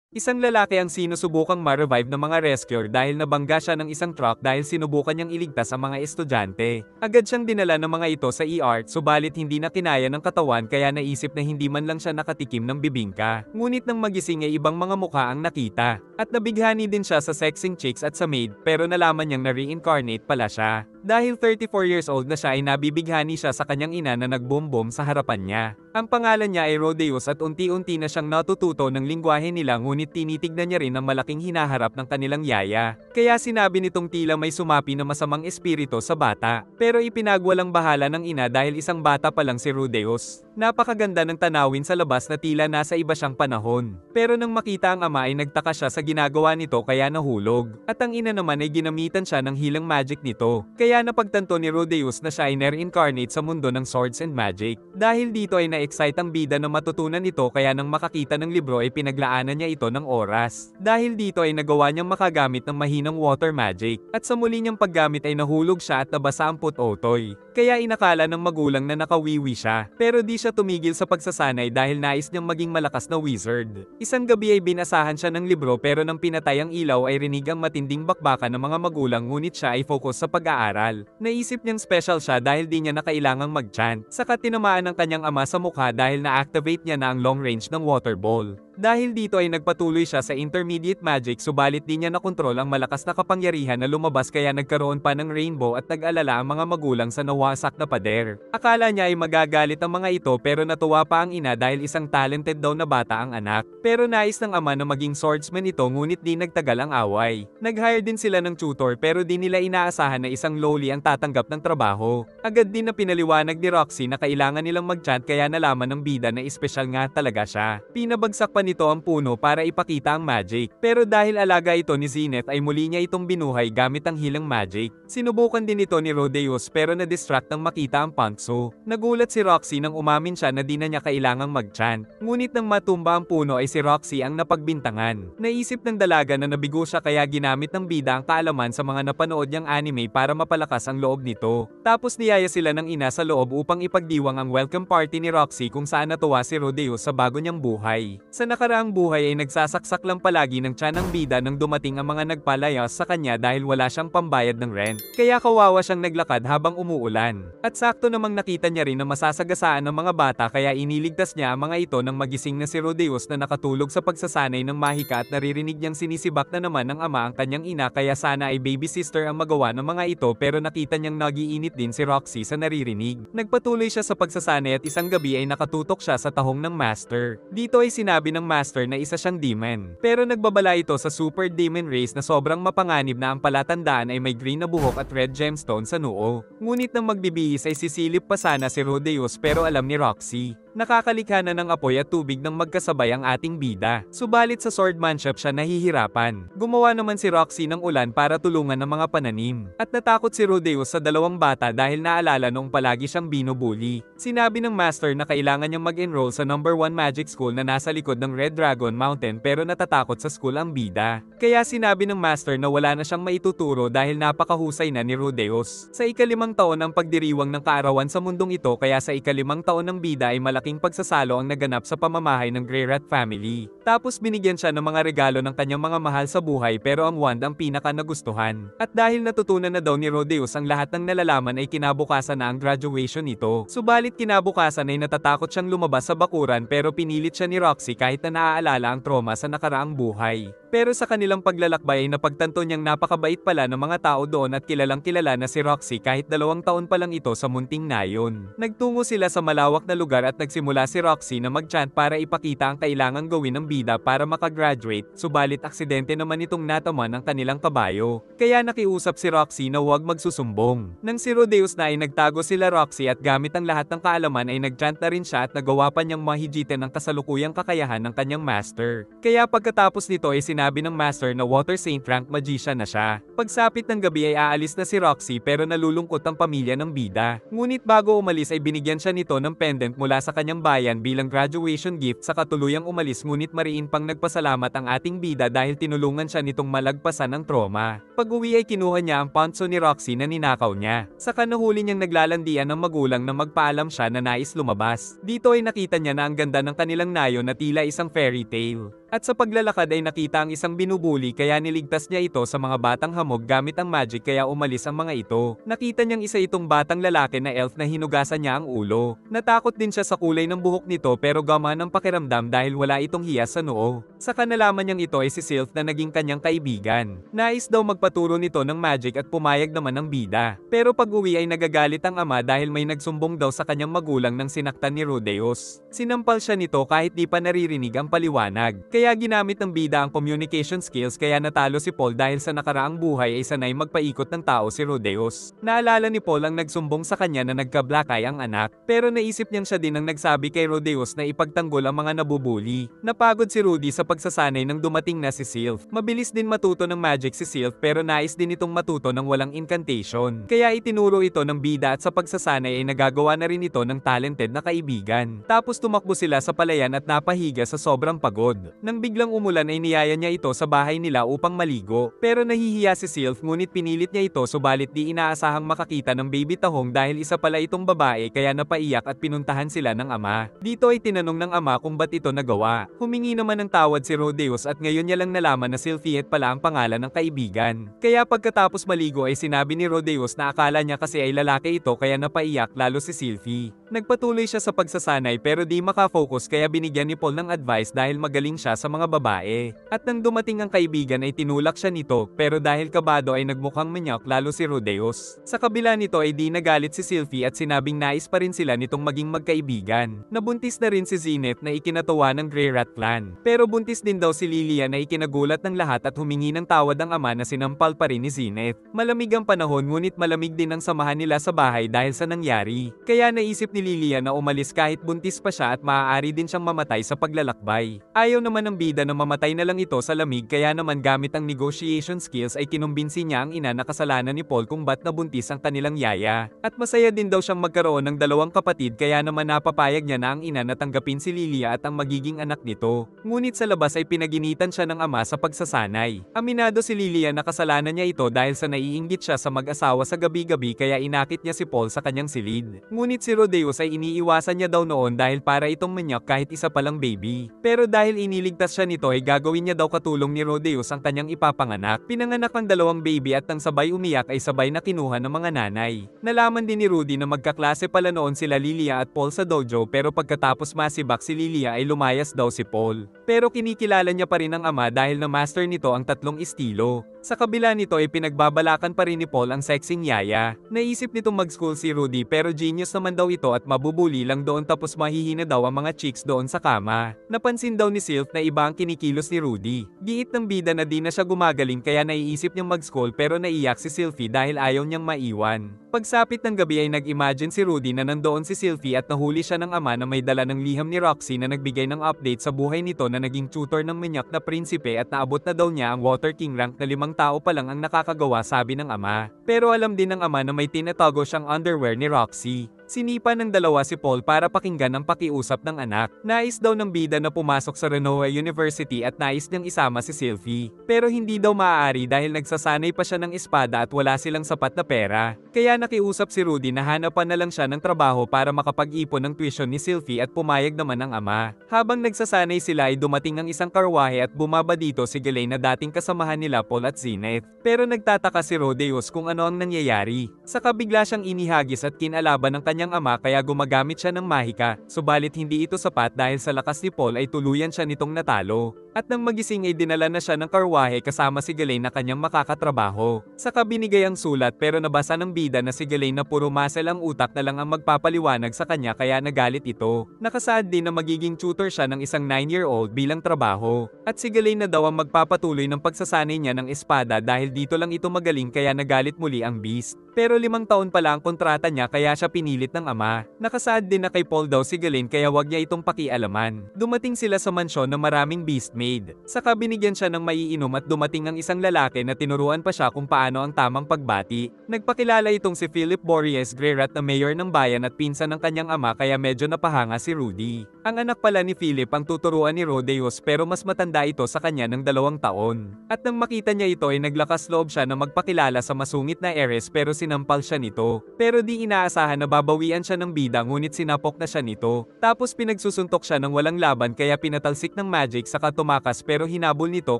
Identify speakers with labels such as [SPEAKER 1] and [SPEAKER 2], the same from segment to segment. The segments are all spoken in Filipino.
[SPEAKER 1] Isang lalaki ang sinusubukang ma-revive ng mga rescuer dahil nabangga siya ng isang truck dahil sinubukan niyang iligtas ang mga estudyante. Agad siyang dinala ng mga ito sa ER subalit hindi na kinaya ng katawan kaya naisip na hindi man lang siya nakatikim ng bibingka. Ngunit nang magising ay ibang mga mukha ang nakita. At nabighani din siya sa sexing chicks at sa maid pero nalaman niyang na-reincarnate pala siya. Dahil 34 years old na siya ay nabibighani siya sa kanyang ina na nagbombom sa harapan niya. Ang pangalan niya ay Rodeus at unti-unti na siyang natututo ng lingwahe nila ngunit tinitignan niya rin ang malaking hinaharap ng kanilang yaya. Kaya sinabi nitong tila may sumapi na masamang espiritu sa bata. Pero ipinagwalang bahala ng ina dahil isang bata pa lang si Rodeus. Napakaganda ng tanawin sa labas na tila nasa iba siyang panahon. Pero nang makita ang ama ay nagtaka siya sa ginagawa nito kaya nahulog. At ang ina naman ay ginamitan siya ng healing magic nito. Kaya napagtanto ni Rodeus na siya ay reincarnate sa mundo ng swords and magic. Dahil dito ay na-excite ang bida na matutunan ito kaya nang makakita ng libro ay pinaglaanan niya ito ng oras. Dahil dito ay nagawa niyang makagamit ng mahinang water magic. At sa muli niyang paggamit ay nahulog siya at nabasa ang putotoy. Kaya inakala ng magulang na nakawiwi siya. Pero di siya tumigil sa pagsasanay dahil nais niyang maging malakas na wizard. Isang gabi ay binasahan siya ng libro pero nang pinatay ang ilaw ay rinig ang matinding bakbakan ng mga magulang ngunit siya ay focus sa pag-aaral. Naisip niyang special siya dahil di niya na kailangang mag-chant. Saka tinamaan ng kanyang ama sa mukha dahil na-activate niya na ang long range ng water ball. Dahil dito ay nagpatuloy siya sa intermediate magic subalit di niya nakontrol ang malakas na kapangyarihan na lumabas kaya nagkaroon pa ng rainbow at nag-alala ang mga magulang sa nawasak na pader. Akala niya ay magagalit ang mga ito pero natuwa pa ang ina dahil isang talented daw na bata ang anak. Pero nais ng ama na maging swordsman ito ngunit di nagtagal ang away. Nag-hire din sila ng tutor pero di nila inaasahan na isang lowly ang tatanggap ng trabaho. Agad din na pinaliwanag ni Roxy na kailangan nilang mag-chant kaya nalaman ng bida na espesyal nga talaga siya. Pinabagsak pa nito ang puno para ipakita ang magic. Pero dahil alaga ito ni Zenith ay muli niya itong binuhay gamit ang healing magic. Sinubukan din ito ni Rodeus pero na-distract nang makita ang Pangso. Nagulat si Roxy nang umamin siya na di na niya kailangang mag-chant. Ngunit nang matumba ang puno ay si Roxy ang napagbintangan. Naisip ng dalaga na nabigo siya kaya ginamit ng bida ang kaalaman sa mga napanood niyang anime para mapalakas ang loob nito. Tapos niyaya sila ng ina sa loob upang ipagdiwang ang welcome party ni Roxy kung saan natuwa si Rodeus sa bago niyang buhay. Sa nakaraang buhay ay nagsasaksak lang palagi ng tiyan ng bida nang dumating ang mga nagpalayas sa kanya dahil wala siyang pambayad ng rent. Kaya kawawa siyang naglakad habang umuulan. At sakto namang nakita niya rin na masasagasaan ng mga bata kaya iniligtas niya ang mga ito nang magising na si Rodeus na nakatulog sa pagsasanay ng mahika at naririnig niyang sinisibak na naman ng ama ang kanyang ina kaya sana ay baby sister ang magawa ng mga ito pero nakita niyang nagiinit din si Roxy sa naririnig. Nagpatuloy siya sa pagsasanay at isang gabi ay nakatutok siya sa tahong ng master. Dito ay sinabi ng master na isa siyang demon. Pero nagbabala ito sa super demon race na sobrang mapanganib na ang palatandaan ay may green na buhok at red gemstone sa noo. Ngunit nang magbibihis ay sisilip pa sana si Rodeus pero alam ni Roxy. Nakakalikha na ng apoy at tubig ng magkasabay ang ating bida. Subalit sa swordmanship siya nahihirapan. Gumawa naman si Roxy ng ulan para tulungan ng mga pananim. At natakot si Rodeus sa dalawang bata dahil naalala noong palagi siyang binubuli. Sinabi ng master na kailangan niyang mag-enroll sa number 1 magic school na nasa likod ng Red Dragon Mountain pero natatakot sa school ang bida. Kaya sinabi ng master na wala na siyang maituturo dahil napakahusay na ni Rodeus. Sa ika-5 taon ng pagdiriwang ng kaarawan sa mundong ito kaya sa ika-5 taon ng bida ay malaking pagsasalo ang naganap sa pamamahay ng Grey Rat family. Tapos binigyan siya ng mga regalo ng kanyang mga mahal sa buhay pero ang wand ang pinaka nagustuhan. At dahil natutunan na daw ni Rodeus ang lahat ng nalalaman ay kinabukasan na ang graduation nito. Subalit kinabukasan ay natatakot siyang lumabas sa bakuran pero pinilit siya ni Roxy kahit na naaalala ang trauma sa nakaraang buhay. Pero sa kanilang paglalakbay ay napagtanto niyang napakabait pala ng mga tao doon at kilalang kilala na si Roxy kahit 2 taon pa lang ito sa munting nayon. Nagtungo sila sa malawak na lugar at nagsimula si Roxy na mag-chant para ipakita ang kailangang gawin ng bida para makagraduate, subalit aksidente naman itong nataman ang kanilang kabayo. Kaya nakiusap si Roxy na huwag magsusumbong. Nang si Rodeus na ay nagtago sila Roxy at gamit ang lahat ng kaalaman ay nag-chant na rin siya at nagawa pa niyang mahigitan ang kasalukuyang kakayahan ng kanyang master. Kaya pagkatapos nito ay sinabi ng master na Water Saint rank magician na siya. Pagsapit ng gabi ay aalis na si Roxy pero nalulungkot ang pamilya ng bida. Ngunit bago umalis ay binigyan siya nito ng pendant mula sa kanyang bayan bilang graduation gift sa katuluyang umalis ngunit mariin pang nagpasalamat ang ating bida dahil tinulungan siya nitong malagpasan ng trauma. Pag-uwi ay kinuha niya ang Pangso ni Roxy na ninakaw niya. Saka nahuli niyang naglalandian ng magulang na magpaalam siya na nais lumabas. Dito ay nakita niya na ang ganda ng kanilang nayon na tila isang fairy tale. At sa paglalakad ay nakita ang isang binubuli kaya niligtas niya ito sa mga batang hamog gamit ang magic kaya umalis ang mga ito. Nakita niyang isa itong batang lalaki na elf na hinugasan niya ang ulo. Natakot din siya sa kulay ng buhok nito pero gamaan ang pakiramdam dahil wala itong hiyas sa noo. Saka nalaman niyang ito ay si Sylph na naging kanyang kaibigan. Nais daw magpaturo nito ng magic at pumayag naman ng bida. Pero pag-uwi ay nagagalit ang ama dahil may nagsumbong daw sa kanyang magulang nang sinaktan ni Rudeus. Sinampal siya nito kahit di pa naririnig ang paliwanag. Kaya ginamit ng bida ang communication skills kaya natalo si Paul dahil sa nakaraang buhay ay sanay magpaikot ng tao si Rudeus. Naalala ni Paul ang nagsumbong sa kanya na nagka-black eye ang anak, pero naisip niyang siya din ang nagsabi kay Rudeus na ipagtanggol ang mga nabubuli. Napagod si Rudy sa pagsasanay nang dumating na si Sylph. Mabilis din matuto ng magic si Sylph pero nais din itong matuto ng walang incantation. Kaya itinuro ito ng bida at sa pagsasanay ay nagagawa na rin ito ng talented na kaibigan. Tapos tumakbo sila sa palayan at napahiga sa sobrang pagod. Nang biglang umulan ay niyaya niya ito sa bahay nila upang maligo. Pero nahihiya si Sylph ngunit pinilit niya ito subalit di inaasahang makakita ng baby tahong dahil isa pala itong babae kaya napaiyak at pinuntahan sila ng ama. Dito ay tinanong ng ama kung ba't ito nagawa. Humingi naman ng tawad si Rudeus at ngayon niya lang nalaman na Sylphiet pala ang pangalan ng kaibigan. Kaya pagkatapos maligo ay sinabi ni Rudeus na akala niya kasi ay lalaki ito kaya napaiyak lalo si Sylphie. Nagpatuloy siya sa pagsasanay pero di makafocus kaya binigyan ni Paul ng advice dahil magaling siya sa mga babae. At nang dumating ang kaibigan ay tinulak siya nito pero dahil kabado ay nagmukhang manyak lalo si Rudeus. Sa kabila nito ay di nagalit si Sylphie at sinabing nais pa rin sila nitong maging magkaibigan. Nabuntis na rin si Zenith na ikinatuwa ng Grey Rat Clan. Pero buntis din daw si Lilia na ikinagulat ng lahat at humingi ng tawad ang ama na sinampal pa rin ni Zenith. Malamig ang panahon ngunit malamig din ang samahan nila sa bahay dahil sa nangyari. Kaya naisip ni Lilia na umalis kahit buntis pa siya at maaari din siyang mamatay sa paglalakbay. Ayaw naman ng bida na mamatay na lang ito sa lamig kaya naman gamit ang negotiation skills ay kinumbinsi niya ang ina na kasalanan ni Paul kung ba't nabuntis ang kanilang yaya. At masaya din daw siyang magkaroon ng dalawang kapatid kaya naman napapayag niya na ang ina na tanggapin si Lilia at ang magiging anak nito. Ngunit sa labas ay pinaginitan siya ng ama sa pagsasanay. Aminado si Lilia na kasalanan niya ito dahil sa naiinggit siya sa mag-asawa sa gabi-gabi kaya inakit niya si Paul sa kanyang silid. Ngunit si Rudeus ay iniiwasan niya daw noon dahil para itong manyak kahit isa palang baby. Pero dahil iniligtas siya nito ay gagawin niya daw katulong ni Rudeus ang kanyang ipapanganak. Pinanganak ang dalawang baby at nang sabay umiyak ay sabay na kinuha ng mga nanay. Nalaman din ni Rudy na magkaklase pala noon sila Lilia at Paul sa dojo pero pagkatapos masibak si Lilia ay lumayas daw si Paul. Pero kinikilala niya pa rin ang ama dahil na master nito ang tatlong estilo. Sa kabila nito ay pinagbabalakan pa rin ni Paul ang sexing yaya. Naisip nitong mag-school si Rudy pero genius naman daw ito at mabubuli lang doon tapos mahihina daw ang mga chicks doon sa kama. Napansin daw ni Sylph na iba ang kinikilos ni Rudy. Giit ng bida na di na siya gumagaling kaya naiisip niyang mag-school pero naiyak si Sylphie dahil ayaw niyang maiwan. Pagsapit ng gabi ay nag-imagine si Rudy na nandoon si Sylphie at nahuli siya ng ama na may dala ng liham ni Roxy na nagbigay ng update sa buhay nito na naging tutor ng manyak na prinsipe at naabot na daw niya ang Water King rank na 5 tao pa lang ang nakakagawa sabi ng ama. Pero alam din ng ama na may tinatago siyang underwear ni Roxy. Sinipa ng dalawa si Paul para pakinggan ang pakiusap ng anak. Nais daw ng bida na pumasok sa Renoa University at nais niyang isama si Sylphie. Pero hindi daw maaari dahil nagsasanay pa siya ng espada at wala silang sapat na pera. Kaya nakiusap si Rudy na hanapan na lang siya ng trabaho para makapag-ipon ng tuition ni Sylphie at pumayag naman ang ama. Habang nagsasanay sila ay dumating ang isang karwahe at bumaba dito si Ghislaine na dating kasamahan nila Paul at Zenith. Pero nagtataka si Rudeus kung ano ang nangyayari. Saka bigla siyang inihagis at kinalaban ng kanyang ama kaya gumagamit siya ng mahika, subalit hindi ito sapat dahil sa lakas ni Paul ay tuluyan siya nitong natalo. At nang magising ay dinala na siya ng karwahe kasama si Ghislaine na kanyang makakatrabaho. Saka binigay ang sulat pero nabasa ng bida na si Ghislaine na puro muscle ang utak na lang ang magpapaliwanag sa kanya kaya nagalit ito. Nakasaad din na magiging tutor siya ng isang 9-year-old bilang trabaho. At si Ghislaine na daw ang magpapatuloy ng pagsasanay niya ng espada dahil dito lang ito magaling kaya nagalit muli ang Beast. Pero 5 taon pala ang kontrata niya kaya siya pinilit ng ama. Nakasaad din na kay Paul daw si Ghislaine kaya wag niya itong pakialaman. Dumating sila sa mansyon na maraming beast maid. Saka binigyan siya ng maiinom at dumating ang isang lalaki na tinuruan pa siya kung paano ang tamang pagbati. Nagpakilala itong si Philip Boreas Greyrat na mayor ng bayan at pinsan ng kanyang ama kaya medyo napahanga si Rudy. Ang anak pala ni Philip ang tuturuan ni Rudeus pero mas matanda ito sa kanya ng 2 taon. At nang makita niya ito ay naglakas loob siya na magpakilala sa masungit na heiress pero sinampal siya nito. Pero di inaasahan na babawian siya ng bida ngunit sinapok na siya nito. Tapos pinagsusuntok siya ng walang laban kaya pinatalsik ng magic saka tumakas pero hinabol nito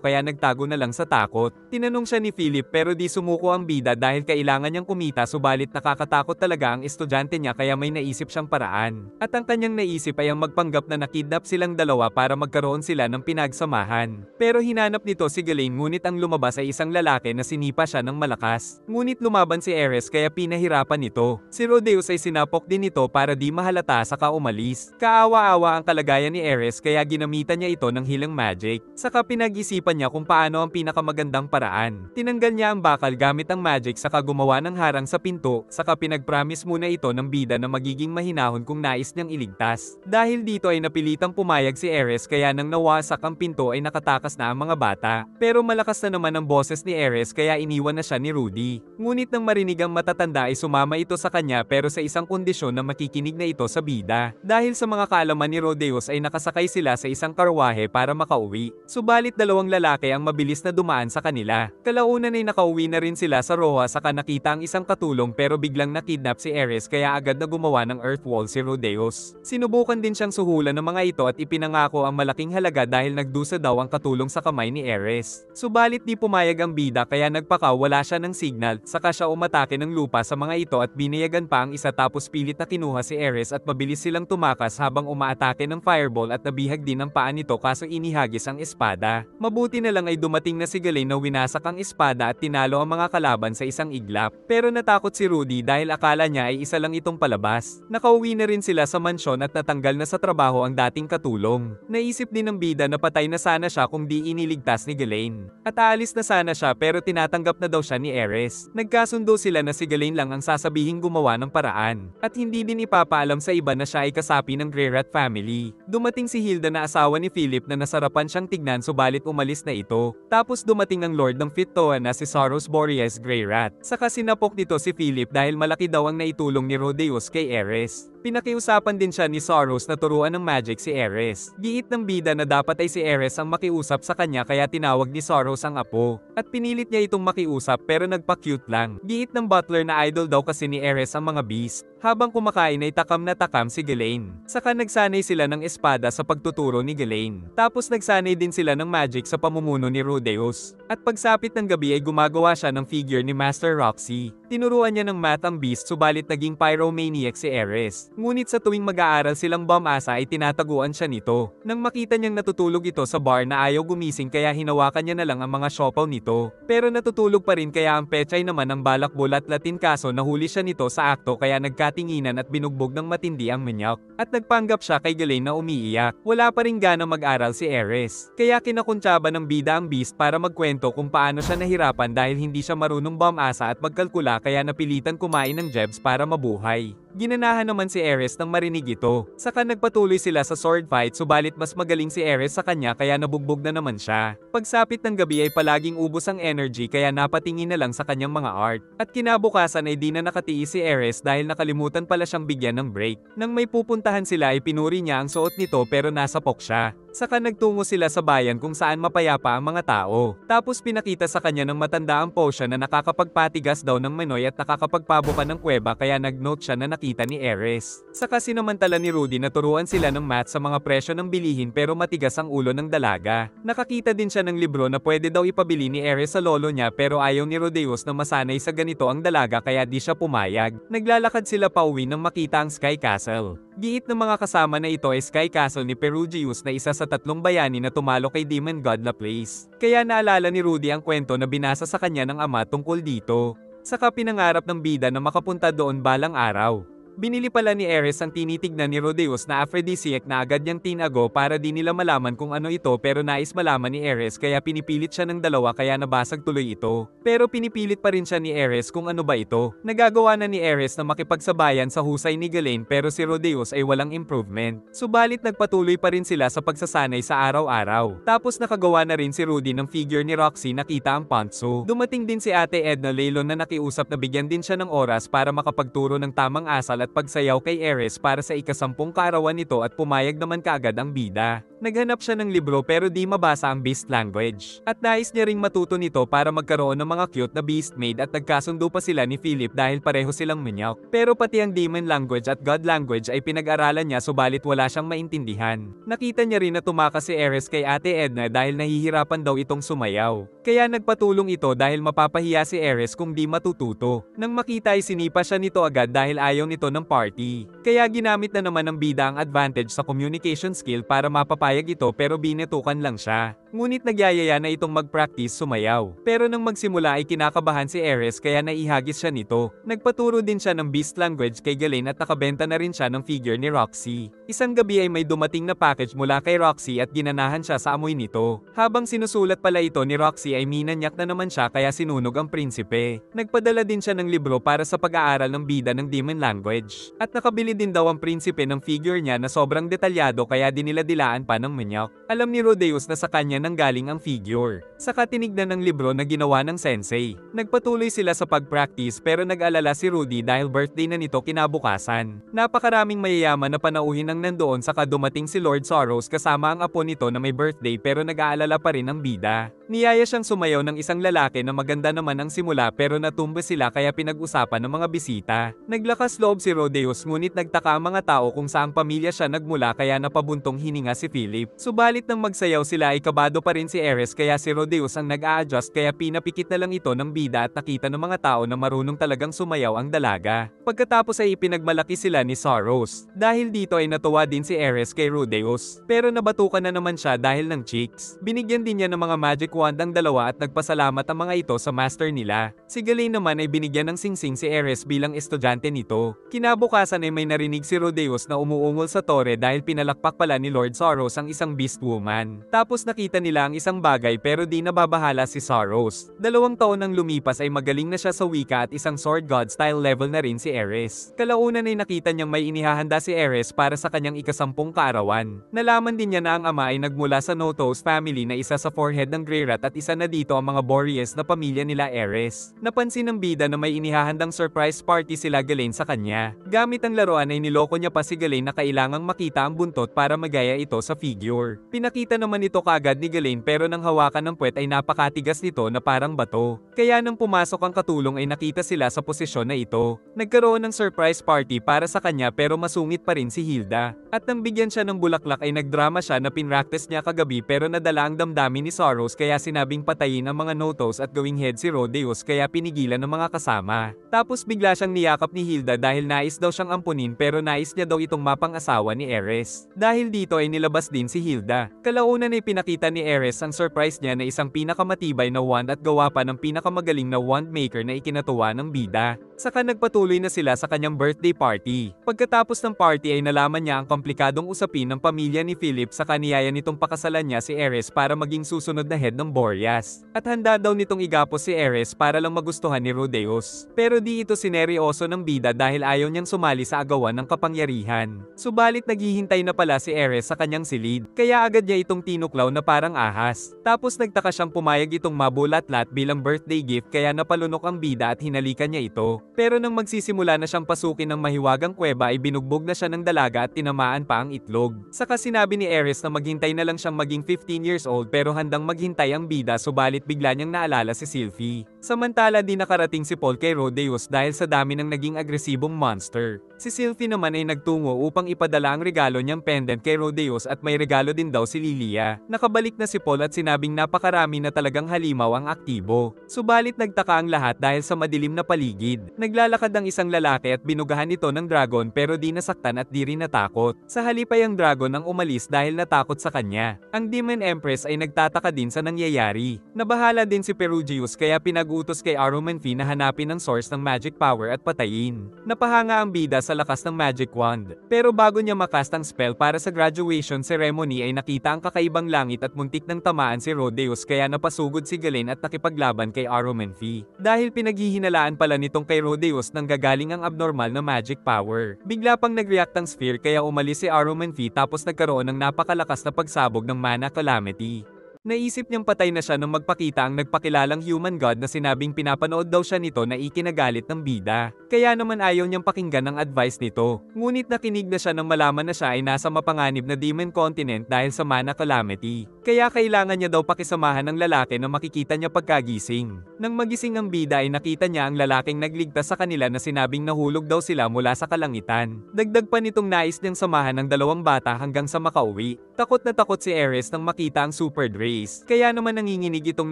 [SPEAKER 1] kaya nagtago na lang sa takot. Tinanong siya ni Philip pero di sumuko ang bida dahil kailangan niyang kumita subalit nakakatakot talaga ang estudyante niya kaya may naisip siyang paraan. At ang kanyang naisip ay ang magpanggap na nakidnap silang dalawa para magkaroon sila ng pinagsamahan. Pero hinanap nito si Ghislaine ngunit ang lumabas ay isang lalaki na sinipa siya ng malakas. Ngunit lumaban si Ares kaya pinahirapan nito. Si Rodeus ay sinapok din ito para di mahalata saka umalis. Kaawa-awa ang kalagayan ni Ares kaya ginamitan niya ito ng healing magic. Saka pinag-isipan niya kung paano ang pinakamagandang paraan. Tinanggal niya ang bakal gamit ang magic saka gumawa ng harang sa pinto, saka pinag-promise muna ito ng bida na magiging mahinahon kung nais niyang iligtas. Dahil dito ay napilitang pumayag si Ares kaya nang nawasak ang pinto ay nakatakas na ang mga bata. Pero malakas na naman ang boses ni Ares kaya iniwan na siya ni Rudy. Ngunit nang marinig ang matatanda ay sumama ito sa kanya pero sa isang kondisyon na makikinig na ito sa bida. Dahil sa mga kaalaman ni Rodeus ay nakasakay sila sa isang karwahe para makauwi. Subalit dalawang lalaki ang mabilis na dumaan sa kanila. Kalaunan ay nakauwi na rin sila sa Roa saka nakita ang isang katulong pero biglang nakidnap si Ares kaya agad na gumawa ng earth wall si Rodeus. Sinubukan din siyang suhulan ng mga ito at ipinangako ang malaking halaga dahil nagdusa daw ang katulong sa kamay ni Ares. Subalit di pumayag ang bida kaya nagpakawala siya ng signal saka siya umatake ng lupa sa mga ito at binayagan pa ang isa tapos pilit na kinuha si Ares at mabilis silang tumakas habang umaatake ng fireball at nabihag din ang paa nito kaso inihagis ang espada. Mabuti na lang ay dumating na si Ghislaine na winasak ang espada at tinalo ang mga kalaban sa isang iglap. Pero natakot si Rudy dahil akala niya ay isa lang itong palabas. Nakauwi na rin sila sa mansyon at natanggal na sa trabaho ang dating katulong. Naisip din ng bida na patay na sana siya kung di iniligtas ni Ghislaine. At aalis na sana siya pero tinatanggap na daw siya ni Ares. Nagkasundo sila na si Ghislaine lang ang sasabihing gumawa ng paraan. At hindi din ipapaalam sa iba na siya ay kasapi ng Greyrat family. Dumating si Hilda na asawa ni Philip na nasarapan siyang tignan subalit umalis na ito. Tapos dumating ang Lord ng Fittoa na si Saros Boreas Greyrat. Saka sinapok nito si Philip dahil malaki daw ang naitulong ni Rodeus kay Ares. Pinakiusapan din siya ni Saros na turuan ng magic si Ares. Giit ng bida na dapat ay si Ares ang makiusap sa kanya kaya tinawag ni Saros ang apo. At pinilit niya itong makiusap pero nagpa-cute lang. Giit ng butler na idol daw kasi ni Ares ang mga beast. Habang kumakain ay takam na takam si Ghislaine. Saka nagsanay sila ng espada sa pagtuturo ni Ghislaine. Tapos nagsanay din sila ng magic sa pamumuno ni Rodeus. At pagsapit ng gabi ay gumagawa siya ng figure ni Master Roxy. Tinuruan niya ng math ang beast subalit naging pyromaniac si Ares. Ngunit sa tuwing mag-aaral silang Bumasa ay tinataguan siya nito. Nang makita niyang natutulog ito sa bar na ayaw gumising kaya hinawakan niya na lang ang mga siopaw nito. Pero natutulog pa rin kaya ang pechay naman ang balak bulat-latin kaso nahuli siya nito sa akto kaya nagkatinginan at binugbog ng matindi ang manyak. At nagpanggap siya kay Ghislaine na umiiyak. Wala pa rin gana mag-aral si Ares. Kaya kinakuntsaba ng bida ang beast para magkwento kung paano siya nahirapan dahil hindi siya marunong Bumasa at magkalkula kaya napilitan kumain ng jebs para mabuhay. Ginanahan naman si Ares nang marinig ito. Saka nagpatuloy sila sa sword fight subalit mas magaling si Ares sa kanya kaya nabugbog na naman siya. Pagsapit ng gabi ay palaging ubos ang energy kaya napatingin na lang sa kanyang mga art. At kinabukasan ay di na nakatiis si Ares dahil nakalimutan pala siyang bigyan ng break. Nang may pupuntahan sila ay pinuri niya ang suot nito pero nasapok siya. Saka nagtungo sila sa bayan kung saan mapayapa ang mga tao. Tapos pinakita sa kanya ng matanda ang potion na nakakapagpatigas daw ng manoy at nakakapagpabuka ng kuweba kaya nag-note siya na nakita ni Ares. Saka sinamantala ni Rudy na turuan sila ng math sa mga presyo ng bilihin pero matigas ang ulo ng dalaga. Nakakita din siya ng libro na pwede daw ipabili ni Ares sa lolo niya pero ayaw ni Rodeus na masanay sa ganito ang dalaga kaya di siya pumayag. Naglalakad sila pauwi nang makita ang Sky Castle. Giit ng mga kasama na ito ay Sky Castle ni Perugius na isa sa 3 bayani na tumalo kay Demon God Laplace. Kaya naalala ni Rudy ang kwento na binasa sa kanya ng ama tungkol dito. Saka pinangarap ng bida na makapunta doon balang araw. Binili pala ni Ares ang tinitignan ni Rodeus na aphrodisiac na agad niyang tinago para di nila malaman kung ano ito pero nais malaman ni Ares kaya pinipilit siya ng dalawa kaya nabasag tuloy ito. Pero pinipilit pa rin siya ni Ares kung ano ba ito. Nagagawa na ni Ares na makipagsabayan sa husay ni Ghislaine pero si Rodeus ay walang improvement. Subalit nagpatuloy pa rin sila sa pagsasanay sa araw-araw. Tapos nakagawa na rin si Rudy ng figure ni Roxy na kita ang Pantsu. Dumating din si Ate Edna Leylon na nakiusap na bigyan din siya ng oras para makapagturo ng tamang asal at at pagsayaw kay Ares para sa ika-10 kaarawan nito at pumayag naman kaagad ang bida. Naghanap siya ng libro pero di mabasa ang beast language. At nais niya ring matuto nito para magkaroon ng mga cute na beast maid at nagkasundo pa sila ni Philip dahil pareho silang minyok. Pero pati ang demon language at god language ay pinag-aralan niya subalit wala siyang maintindihan. Nakita niya rin na tumakas si Ares kay Ate Edna dahil nahihirapan daw itong sumayaw. Kaya nagpatulong ito dahil mapapahiya si Ares kung di matututo. Nang makita ay sinipa siya nito agad dahil ayaw nito ng party. Kaya ginamit na naman ng bida ang advantage sa communication skill para mapapayag ito pero binetukan lang siya. Ngunit nagyayaya na itong mag-practice sumayaw. Pero nang magsimula ay kinakabahan si Ares kaya naihagis siya nito. Nagpaturo din siya ng beast language kay Galen at nakabenta na rin siya ng figure ni Roxy. Isang gabi ay may dumating na package mula kay Roxy at ginanahan siya sa amoy nito. Habang sinusulat pala ito ni Roxy ay minanyak na naman siya kaya sinunog ang prinsipe. Nagpadala din siya ng libro para sa pag-aaral ng bida ng demon language. At nakabili din daw ang prinsipe ng figure niya na sobrang detalyado kaya diniladilaan pa ng manyak. Alam ni Rodeus na sa kanya nanggaling ang figure. Saka tinignan ng libro na ginawa ng sensei. Nagpatuloy sila sa pag-practice pero nag-alala si Rudy dahil birthday na nito kinabukasan. Napakaraming mayayaman na panauhin ang nandoon saka dumating si Lord Soros kasama ang apo nito na may birthday pero nag-aalala pa rin ang bida. Niyaya siyang sumayaw ng isang lalaki na maganda naman ang simula pero natumba sila kaya pinag-usapan ng mga bisita. Naglakas loob si Rodeus ngunit nagtaka ang mga tao kung saang pamilya siya nagmula kaya napabuntong hininga si Philip. Subalit nang magsayaw sila ay kabado pa rin si Ares kaya si Rodeus ang nag-a-adjust kaya pinapikit na lang ito ng bida at nakita ng mga tao na marunong talagang sumayaw ang dalaga. Pagkatapos ay ipinagmalaki sila ni Soros. Dahil dito ay natuwa din si Ares kay Rodeus. Pero nabatukan na naman siya dahil ng chicks. Binigyan din niya ng mga magic wand ang dalawa at nagpasalamat ang mga ito sa master nila. Si Galen naman ay binigyan ng singsing si Ares bilang estudyante nito. Kinabukasan ay may narinig si Rodeus na umuungol sa tore dahil pinalakpak pala ni Lord Soros ang isang beast woman. Tapos nakita nila ang isang bagay pero di nababahala si Soros. 2 taon nang lumipas ay magaling na siya sa wika at isang sword god style level na rin si Ares. Kalaunan ay nakita niyang may inihahanda si Ares para sa kanyang ika-10 kaarawan. Nalaman din niya na ang ama ay nagmula sa Notos family na isa sa forehead ng Grey Rat at isa na dito ang mga Boreas na pamilya nila Ares. Napansin ng bida na may inihahandang surprise party sila Galen sa kanya. Gamit ang laruan ay niloko niya pa si Galen na kailangang makita ang buntot para magaya ito sa figure. Pinakita naman ito kaagad ni Galen pero nang hawakan ng puwet ay napakatigas nito na parang bato. Kaya nang pumasok ang katulong ay nakita sila sa posisyon na ito. Nagkaroon ng surprise party para sa kanya pero masungit pa rin si Hilda. At nang bigyan siya ng bulaklak ay nagdrama siya na pinractice niya kagabi pero nadala ang damdamin ni Soros kaya sinabing patayin ang mga Notos at gawing head si Rodeus kaya pinigilan ng mga kasama. Tapos bigla siyang niyakap ni Hilda dahil nais daw siyang ampunin pero nais niya daw itong mapang-asawa ni Ares. Dahil dito ay nilabas din si Hilda. Kalaunan ay pinakita ni Ares ang surprise niya na isang pinakamatibay na wand at gawa pa ng pinakamagaling na wand maker na ikinatuwa ng bida. Saka nagpatuloy na sila sa kanyang birthday party. Pagkatapos ng party ay nalaman niya ang komplikadong usapin ng pamilya ni Philip sa kaniyaya nitong pakasalan niya si Ares para maging susunod na head ng Boreas. At handa daw nitong igapos si Ares para lang magustuhan ni Rodeus. Pero di ito sineryoso ng bida dahil ayaw niyang sumali sa agawan ng kapangyarihan. Subalit naghihintay na pala si Ares sa kanyang silid. Kaya agad niya itong tinuklaw na parang ahas. Tapos nagtaka siyang pumayag itong mabulat-lat bilang birthday gift kaya napalunok ang bida at hinalikan niya ito. Pero nang magsisimula na siyang pasukin ng mahiwagang kuweba ay binugbog na siya ng dalaga at tinamaan pa ang itlog. Saka sinabi ni Ares na maghintay na lang siyang maging 15 years old pero handang maghintay ang bida subalit bigla niyang naalala si Sylvie. Samantala di nakarating si Paul kay Rodeus dahil sa dami ng naging agresibong monster. Si Sylvie naman ay nagtungo upang ipadala ang regalo niyang pendant kay Rodeus at may regalo din daw si Lilia. Nakabalik na si Paul at sinabing napakarami na talagang halimaw ang aktibo. Subalit nagtaka ang lahat dahil sa madilim na paligid. Naglalakad ang isang lalaki at binugahan ito ng dragon pero di nasaktan at di rin natakot. Sa halip ay ang dragon ang umalis dahil natakot sa kanya. Ang Demon Empress ay nagtataka din sa nangyayari. Nabahala din si Perugius kaya pinag-utos kay Aromanfi na hanapin ang source ng magic power at patayin. Napahanga ang bida sa lakas ng magic wand. Pero bago niya makast ang spell para sa graduation ceremony ay nakita ang kakaibang langit at muntik ng tamaan si Rodeus kaya napasugod si Galen at nakipaglaban kay Aromanfi. Dahil pinaghihinalaan pala nitong kay Rodeus nang gagaling ang abnormal na magic power. Bigla pang nag-react ang sphere kaya umalis si Aromanfi tapos nagkaroon ng napakalakas na pagsabog ng mana calamity. Naisip niyang patay na siya nung magpakita ang nagpakilalang human god na sinabing pinapanood daw siya nito na ikinagalit ng bida. Kaya naman ayaw niyang pakinggan ang advice nito. Ngunit nakinig na siya nang malaman na siya ay nasa mapanganib na Demon Continent dahil sa Mana Calamity. Kaya kailangan niya daw pakisamahan ng lalaki na makikita niya pagkagising. Nang magising ang bida ay nakita niya ang lalaking nagligtas sa kanila na sinabing nahulog daw sila mula sa kalangitan. Dagdag pa nitong nais niyang samahan ng dalawang bata hanggang sa makauwi. Takot na takot si Ares nang makita ang Super Drace. Kaya naman nanginginig itong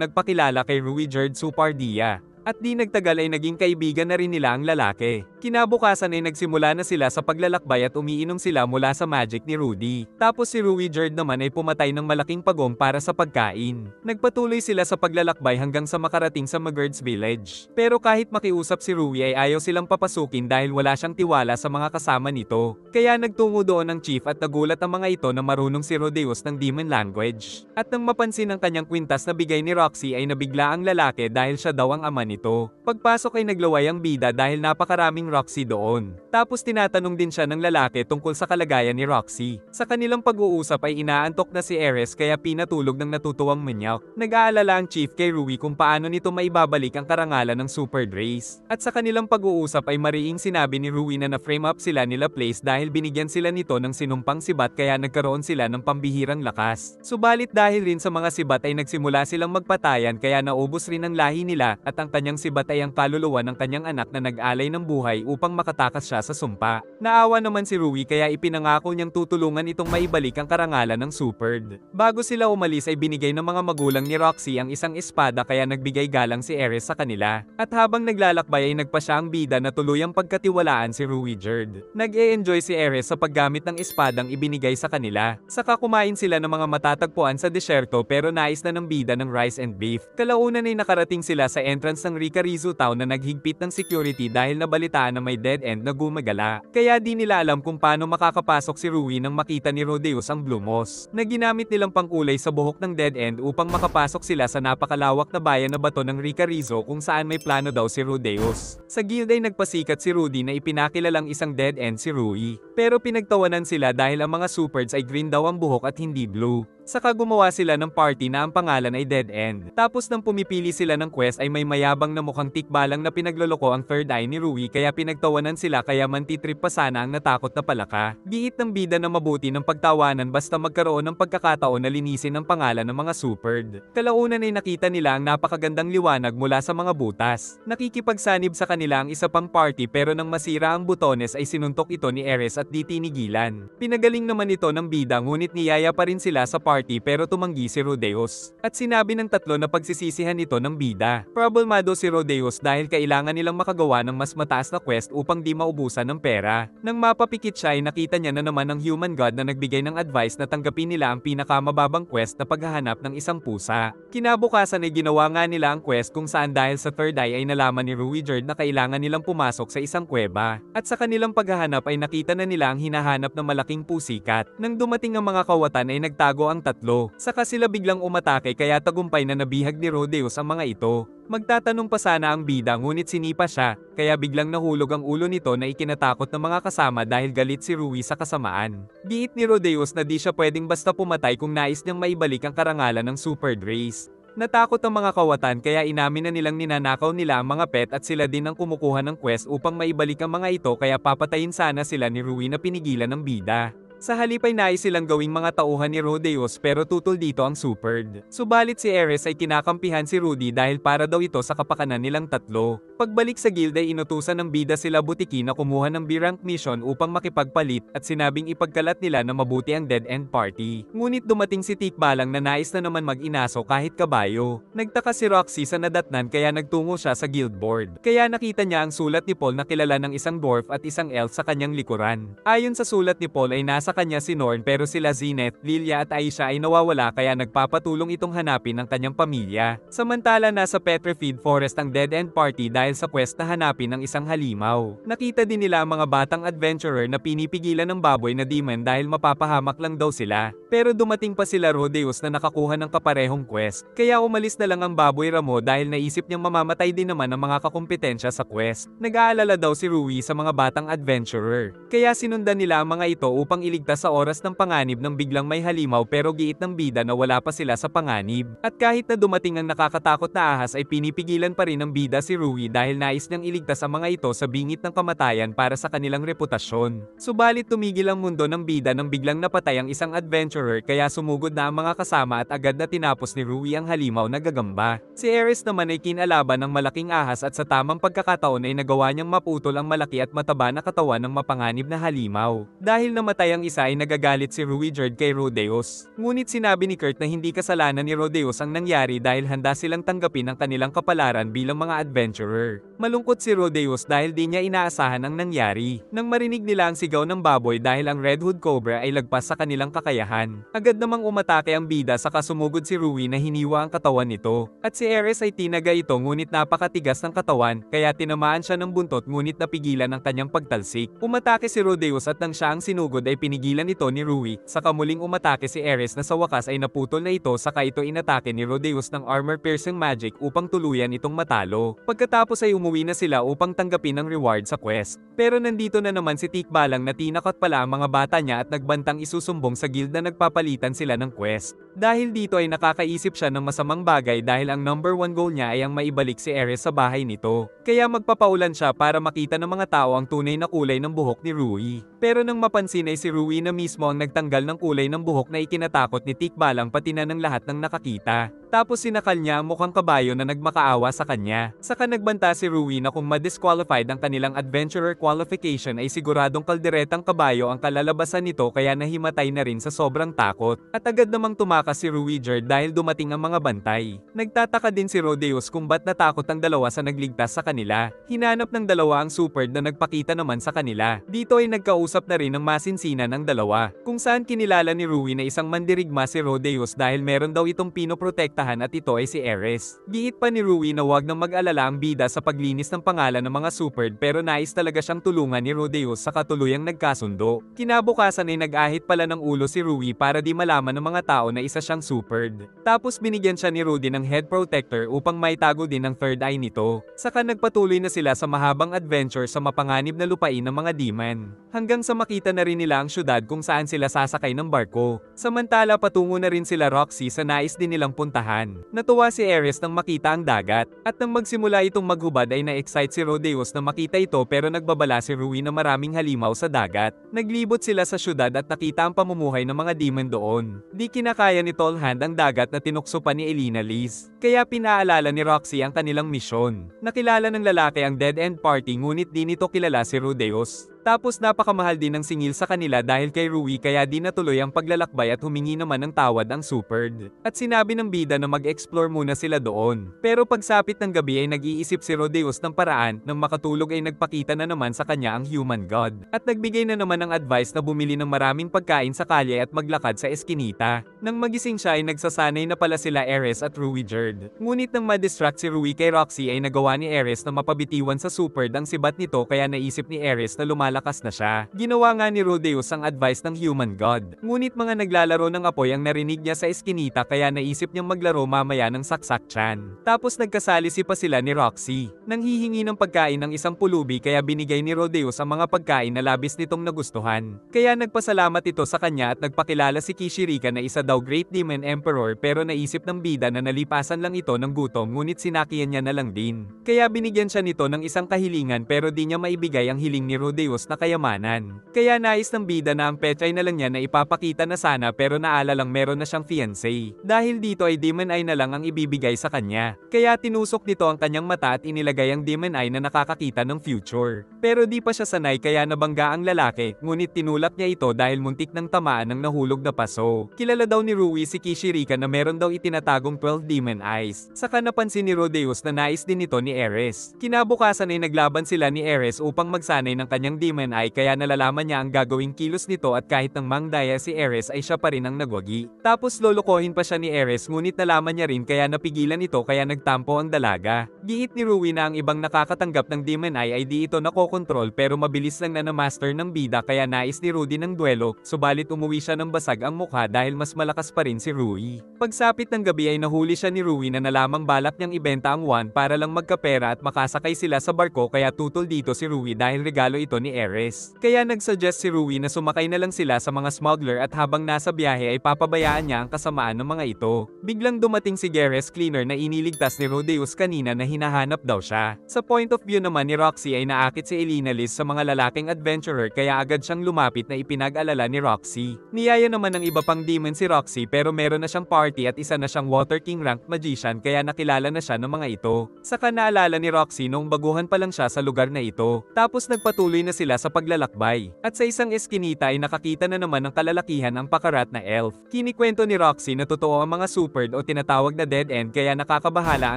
[SPEAKER 1] nagpakilala kay Ruijerd Supardia. At di nagtagal ay naging kaibigan na rin nila ang lalaki. Kinabukasan ay nagsimula na sila sa paglalakbay at umiinom sila mula sa magic ni Rudy. Tapos si Ruijerd naman ay pumatay ng malaking pagong para sa pagkain. Nagpatuloy sila sa paglalakbay hanggang sa makarating sa Magerd's Village. Pero kahit makiusap si Rui ay ayaw silang papasukin dahil wala siyang tiwala sa mga kasama nito. Kaya nagtungo doon ang chief at nagulat ang mga ito na marunong si Rodeus ng demon language. At nang mapansin ang kanyang kwintas na bigay ni Roxy ay nabigla ang lalaki dahil siya daw ang ama nito. Pagpasok ay naglaway ang bida dahil napakaraming Roxy doon. Tapos tinatanong din siya ng lalaki tungkol sa kalagayan ni Roxy. Sa kanilang pag-uusap ay inaantok na si Ares kaya pinatulog ng natutuwang manyak. Nag-aalala ang chief kay Rui kung paano nito maibabalik ang karangalan ng Super Drace. At sa kanilang pag-uusap ay mariing sinabi ni Rui na na-frame up sila nila Place dahil binigyan sila nito ng sinumpang sibat kaya nagkaroon sila ng pambihirang lakas. Subalit dahil rin sa mga sibat ay nagsimula silang magpatayan kaya naubos rin ang lahi nila at ang kanyang sibat ay ang kaluluwa ng kanyang anak na nag-alay ng buhay upang makatakas siya sa sumpa. Naawa naman si Rui kaya ipinangako niyang tutulungan itong maibalik ang karangalan ng Superd. Bago sila umalis ay binigay ng mga magulang ni Roxy ang isang espada kaya nagbigay galang si Ares sa kanila. At habang naglalakbay ay nagpa siya ang bida na tuluyang pagkatiwalaan si Ruijerd. Nag-e-enjoy si Ares sa paggamit ng espadang ibinigay sa kanila. Saka kumain sila ng mga matatagpuan sa desyerto pero nais na ng bida ng rice and beef. Kalaunan ay nakarating sila sa entrance ng Rikarizu Town na naghigpit ng security dahil nabalitaan na may dead end na gumagala. Kaya di nila alam kung paano makakapasok si Rui nang makita ni Rodeus ang Blue Moss na ginamit nilang pangkulay sa buhok ng dead end upang makapasok sila sa napakalawak na bayan na bato ng Rikarizo kung saan may plano daw si Rodeus. Sa guild ay nagpasikat si Rudy na ipinakilalang isang dead end si Rui. Pero pinagtawanan sila dahil ang mga Superds ay green daw ang buhok at hindi blue. Saka gumawa sila ng party na ang pangalan ay Dead End. Tapos nang pumipili sila ng quest ay may mayabang na mukhang tikbalang na pinagloloko ang third eye ni Rui kaya pinagtawanan sila kaya mantitrip pa sana ang natakot na palaka. Giit ng bida na mabuti ng pagtawanan basta magkaroon ng pagkakataon na linisin ang pangalan ng mga Superd. Kalaunan ay nakita nila ang napakagandang liwanag mula sa mga butas. Nakikipagsanib sa kanila ang isa pang party pero nang masira ang butones ay sinuntok ito ni Ares at di tinigilan. Pinagaling naman ito ng bida ngunit niyaya pa rin sila sa party pero tumanggi si Rodeus. At sinabi ng tatlo na pagsisisihan ito ng bida. Problemado si Rodeus dahil kailangan nilang makagawa ng mas mataas na quest upang di maubusan ng pera. Nang mapapikit siya ay nakita niya na naman ang human god na nagbigay ng advice na tanggapin nila ang pinakamababang quest na paghahanap ng isang pusa. Kinabukasan ay ginawa nga nila ang quest kung saan dahil sa third eye ay nalaman ni Ruijerd na kailangan nilang pumasok sa isang kuweba. At sa kanilang paghahanap ay nakita na nila ang hinahanap na malaking pusikat. Nang dumating ang mga kawatan ay nagtago ang tatlo. Saka sila biglang umatake kaya tagumpay na nabihag ni Rodeus ang mga ito. Magtatanong pa sana ang bida ngunit sinipa siya, kaya biglang nahulog ang ulo nito na ikinatakot ng mga kasama dahil galit si Rui sa kasamaan. Giit ni Rodeus na di siya pwedeng basta pumatay kung nais niyang maibalik ang karangalan ng Super Drace. Natakot ang mga kawatan kaya inamin na nilang ninanakaw nila ang mga pet at sila din ang kumukuha ng quest upang maibalik ang mga ito kaya papatayin sana sila ni Rui na pinigilan ng bida. Sa halip ay nais silang gawing mga tauhan ni Rodeus pero tutol dito ang Superd. Subalit si Ares ay kinakampihan si Rudy dahil para daw ito sa kapakanan nilang tatlo. Pagbalik sa guild ay inutusan ng bida sila Butiki na kumuha ng B-rank mission upang makipagpalit at sinabing ipagkalat nila na mabuti ang dead end party. Ngunit dumating si Tikbalang na nais na naman mag-inaso kahit kabayo. Nagtaka si Roxy sa nadatnan kaya nagtungo siya sa guild board. Kaya nakita niya ang sulat ni Paul na kilala ng isang dwarf at isang elf sa kanyang likuran. Ayon sa sulat ni Paul ay nasa kanya si Norn pero sila Zenith, Lilia at Aisha ay nawawala kaya nagpapatulong itong hanapin ang kanyang pamilya. Samantala nasa Petrified Forest ang dead end party dahil sa quest na hanapin ang isang halimaw. Nakita din nila ang mga batang adventurer na pinipigilan ng baboy na demon dahil mapapahamak lang daw sila. Pero dumating pa sila Rodeus na nakakuha ng kaparehong quest. Kaya umalis na lang ang baboy Ramo dahil naisip niyang mamamatay din naman ang mga kakumpetensya sa quest. Nag-aalala daw si Rui sa mga batang adventurer. Kaya sinundan nila ang mga ito upang iligtas sa oras ng panganib nang biglang may halimaw pero giit ng bida na wala pa sila sa panganib. At kahit na dumating ang nakakatakot na ahas ay pinipigilan pa rin ng bida si Rui dahil nais niyang iligtas ang mga ito sa bingit ng kamatayan para sa kanilang reputasyon. Subalit tumigil ang mundo ng bida nang biglang napatay ang isang adventurer kaya sumugod na ang mga kasama at agad na tinapos ni Rui ang halimaw na gagamba. Si Ares naman ay kinalaban ng malaking ahas at sa tamang pagkakataon ay nagawa niyang maputol ang malaki at mataba na katawan ng mapanganib na halimaw. Dahil namatay ang isa ay nagagalit si Ruijerd kay Rodeos. Ngunit sinabi ni Kurt na hindi kasalanan ni Rodeos ang nangyari dahil handa silang tanggapin ang kanilang kapalaran bilang mga adventurer. Malungkot si Rodeos dahil di niya inaasahan ang nangyari. Nang marinig nila ang sigaw ng baboy dahil ang Red Hood Cobra ay lagpas sa kanilang kakayahan. Agad namang umatake ang bida saka sumugod si Rui na hiniwa ang katawan nito. At si Ares ay tinaga ito ngunit napakatigas ng katawan kaya tinamaan siya ng buntot ngunit napigilan ang kanyang pagtalsik. Umatake si Rodeos at nang siya ang sinugod ay pinigilan ito ni Rui, saka muling umatake si Ares na sa wakas ay naputol na ito saka ito inatake ni Rodeos ng armor-piercing magic upang tuluyan itong matalo. Pagkatapos ay umuwi na sila upang tanggapin ang reward sa quest. Pero nandito na naman si Tikbalang na tinakot pala ang mga bata niya at nagbantang isusumbong sa guild na nagpapalitan sila ng quest. Dahil dito ay nakakaisip siya ng masamang bagay dahil ang number 1 goal niya ay ang maibalik si Ares sa bahay nito. Kaya magpapaulan siya para makita ng mga tao ang tunay na kulay ng buhok ni Rui. Pero nang mapansin ay si Rui na mismo ang nagtanggal ng kulay ng buhok na ikinatakot ni Tikbalang pati na ng lahat ng nakakita. Tapos sinakal niya ang mukhang kabayo na nagmakaawa sa kanya. Saka nagbanta si Rui na kung ma-disqualified ang kanilang adventurer qualification ay siguradong kalderetang kabayo ang kalalabasan nito kaya nahimatay na rin sa sobrang takot. At agad namang tumakas si Ruijerd dahil dumating ang mga bantay. Nagtataka din si Rodeos kung ba't natakot ang dalawa sa nagligtas sa kanila. Hinanap ng dalawa ang Superd na nagpakita naman sa kanila. Dito ay nagkausap na rin ng masinsinan ng dalawa. Kung saan kinilala ni Rui na isang mandirigma si Rodeos dahil meron daw itong pinoprotektahan at ito ay si Ares. Giit pa ni Rui na wag nang mag-alala ang bida sa paglinis ng pangalan ng mga Superd pero nais talaga siyang tulungan ni Rodeos sa katuluyang nagkasundo. Kinabukasan ay nag-ahit pala ng ulo si Rui para di malaman ng mga tao na isa siyang Superd. Tapos binigyan siya ni Rudy ng head protector upang maitago din ang third eye nito. Saka nagpatuloy na sila sa mahabang adventure sa mapanganib na lupain ng mga demon. Hanggang sa makita na rin nila ang syudad kung saan sila sasakay ng barko. Samantala patungo na rin sila Roxy sa nais din nilang puntahan. Natuwa si Ares nang makita ang dagat. At nang magsimula itong maghubad ay na-excite si Rodeos na makita ito pero nagbabala si Rui na maraming halimaw sa dagat. Naglibot sila sa syudad at nakita ang pamumuhay ng mga demon doon. Di kinakaya ni Tall Hand ang dagat na tinukso pa ni Elena Liz. Kaya pinaalala ni Roxy ang kanilang misyon. Nakilala ng lalaki ang Dead End Party ngunit di nito kilala si Rodeos. Tapos napakamahal din ng singil sa kanila dahil kay Rui kaya di natuloy ang paglalakbay at humingi naman ng tawad ang Superd. At sinabi ng bida na mag-explore muna sila doon. Pero pagsapit ng gabi ay nag-iisip si Rodeos ng paraan nang makatulog ay nagpakita na naman sa kanya ang human god. At nagbigay na naman ng advice na bumili ng maraming pagkain sa kalye at maglakad sa eskinita. Nang magising siya ay nagsasanay na pala sila Ares at Ruijerd. Ngunit nang ma-distract si Rui kay Roxy ay nagawa ni Ares na mapabitiwan sa Superd ang sibat nito kaya naisip ni Ares na lumalakas na siya. Ginawa nga ni Rodeos ang advice ng human god. Ngunit mga naglalaro ng apoy ang narinig niya sa eskinita kaya naisip niyang maglaro mamaya ng saksak-chan. Tapos nagkasalisi pa sila ni Roxy. Nang hihingi ng pagkain ng isang pulubi kaya binigay ni Rodeos ang mga pagkain na labis nitong nagustuhan. Kaya nagpasalamat ito sa kanya at nagpakilala si Kishirika na isa daw Great Demon Emperor pero naisip ng bida na nalipasan lang ito ng gutom ngunit sinakihan niya na lang din. Kaya binigyan siya nito ng isang kahilingan pero di niya maibigay ang hiling ni Rodeos na kayamanan. Kaya nais ng bida na ang petray na lang niya na ipapakita na sana pero naalalang meron na siyang fiancé. Dahil dito ay demon eye na lang ang ibibigay sa kanya. Kaya tinusok nito ang kanyang mata at inilagay ang demon eye na nakakakita ng future. Pero di pa siya sanay kaya nabangga ang lalaki ngunit tinulak niya ito dahil muntik ng tamaan ng nahulog na paso. Kilala daw ni Rui si Kishirika na meron daw itinatagong 12 demon eyes. Saka napansin ni Rodeos na nais din ito ni Ares. Kinabukasan ay naglaban sila ni Ares upang magsanay ng kanyang demon eye kaya nalalaman niya ang gagawing kilos nito at kahit nang mangdaya si Ares ay siya pa rin ang nagwagi. Tapos lolokohin pa siya ni Ares ngunit nalaman niya rin kaya napigilan ito kaya nagtampo ang dalaga. Giit ni Rui na ang ibang nakakatanggap ng demon eye ay di ito nakokontrol pero mabilis lang na master ng bida kaya nais ni Rudy ng duelo, subalit umuwi siya ng basag ang mukha dahil mas malakas pa rin si Rui. Pagsapit ng gabi ay nahuli siya ni Rui na nalamang balak niyang ibenta ang wand para lang magkapera at makasakay sila sa barko kaya tutol dito si Rui dahil regalo ito ni Ares. Kaya nagsuggest si Rui na sumakay na lang sila sa mga smuggler at habang nasa biyahe ay papabayaan niya ang kasamaan ng mga ito. Biglang dumating si Geras Cleaner na iniligtas ni Rodeus kanina na hinahanap daw siya. Sa point of view naman ni Roxy ay naakit si Elena Liz sa mga lalaking adventurer kaya agad siyang lumapit na ipinag-alala ni Roxy. Niyaya naman ng iba pang demon si Roxy pero meron na siyang party at isa na siyang Water King rank magician kaya nakilala na siya ng mga ito. Saka naalala ni Roxy noong baguhan pa lang siya sa lugar na ito. Tapos nagpatuloy na sila sa paglalakbay. At sa isang eskinita ay nakakita na naman ng kalalakihan ang pakarat na elf. Kinikwento ni Roxy na totoo ang mga supered o tinatawag na dead end kaya nakakabahala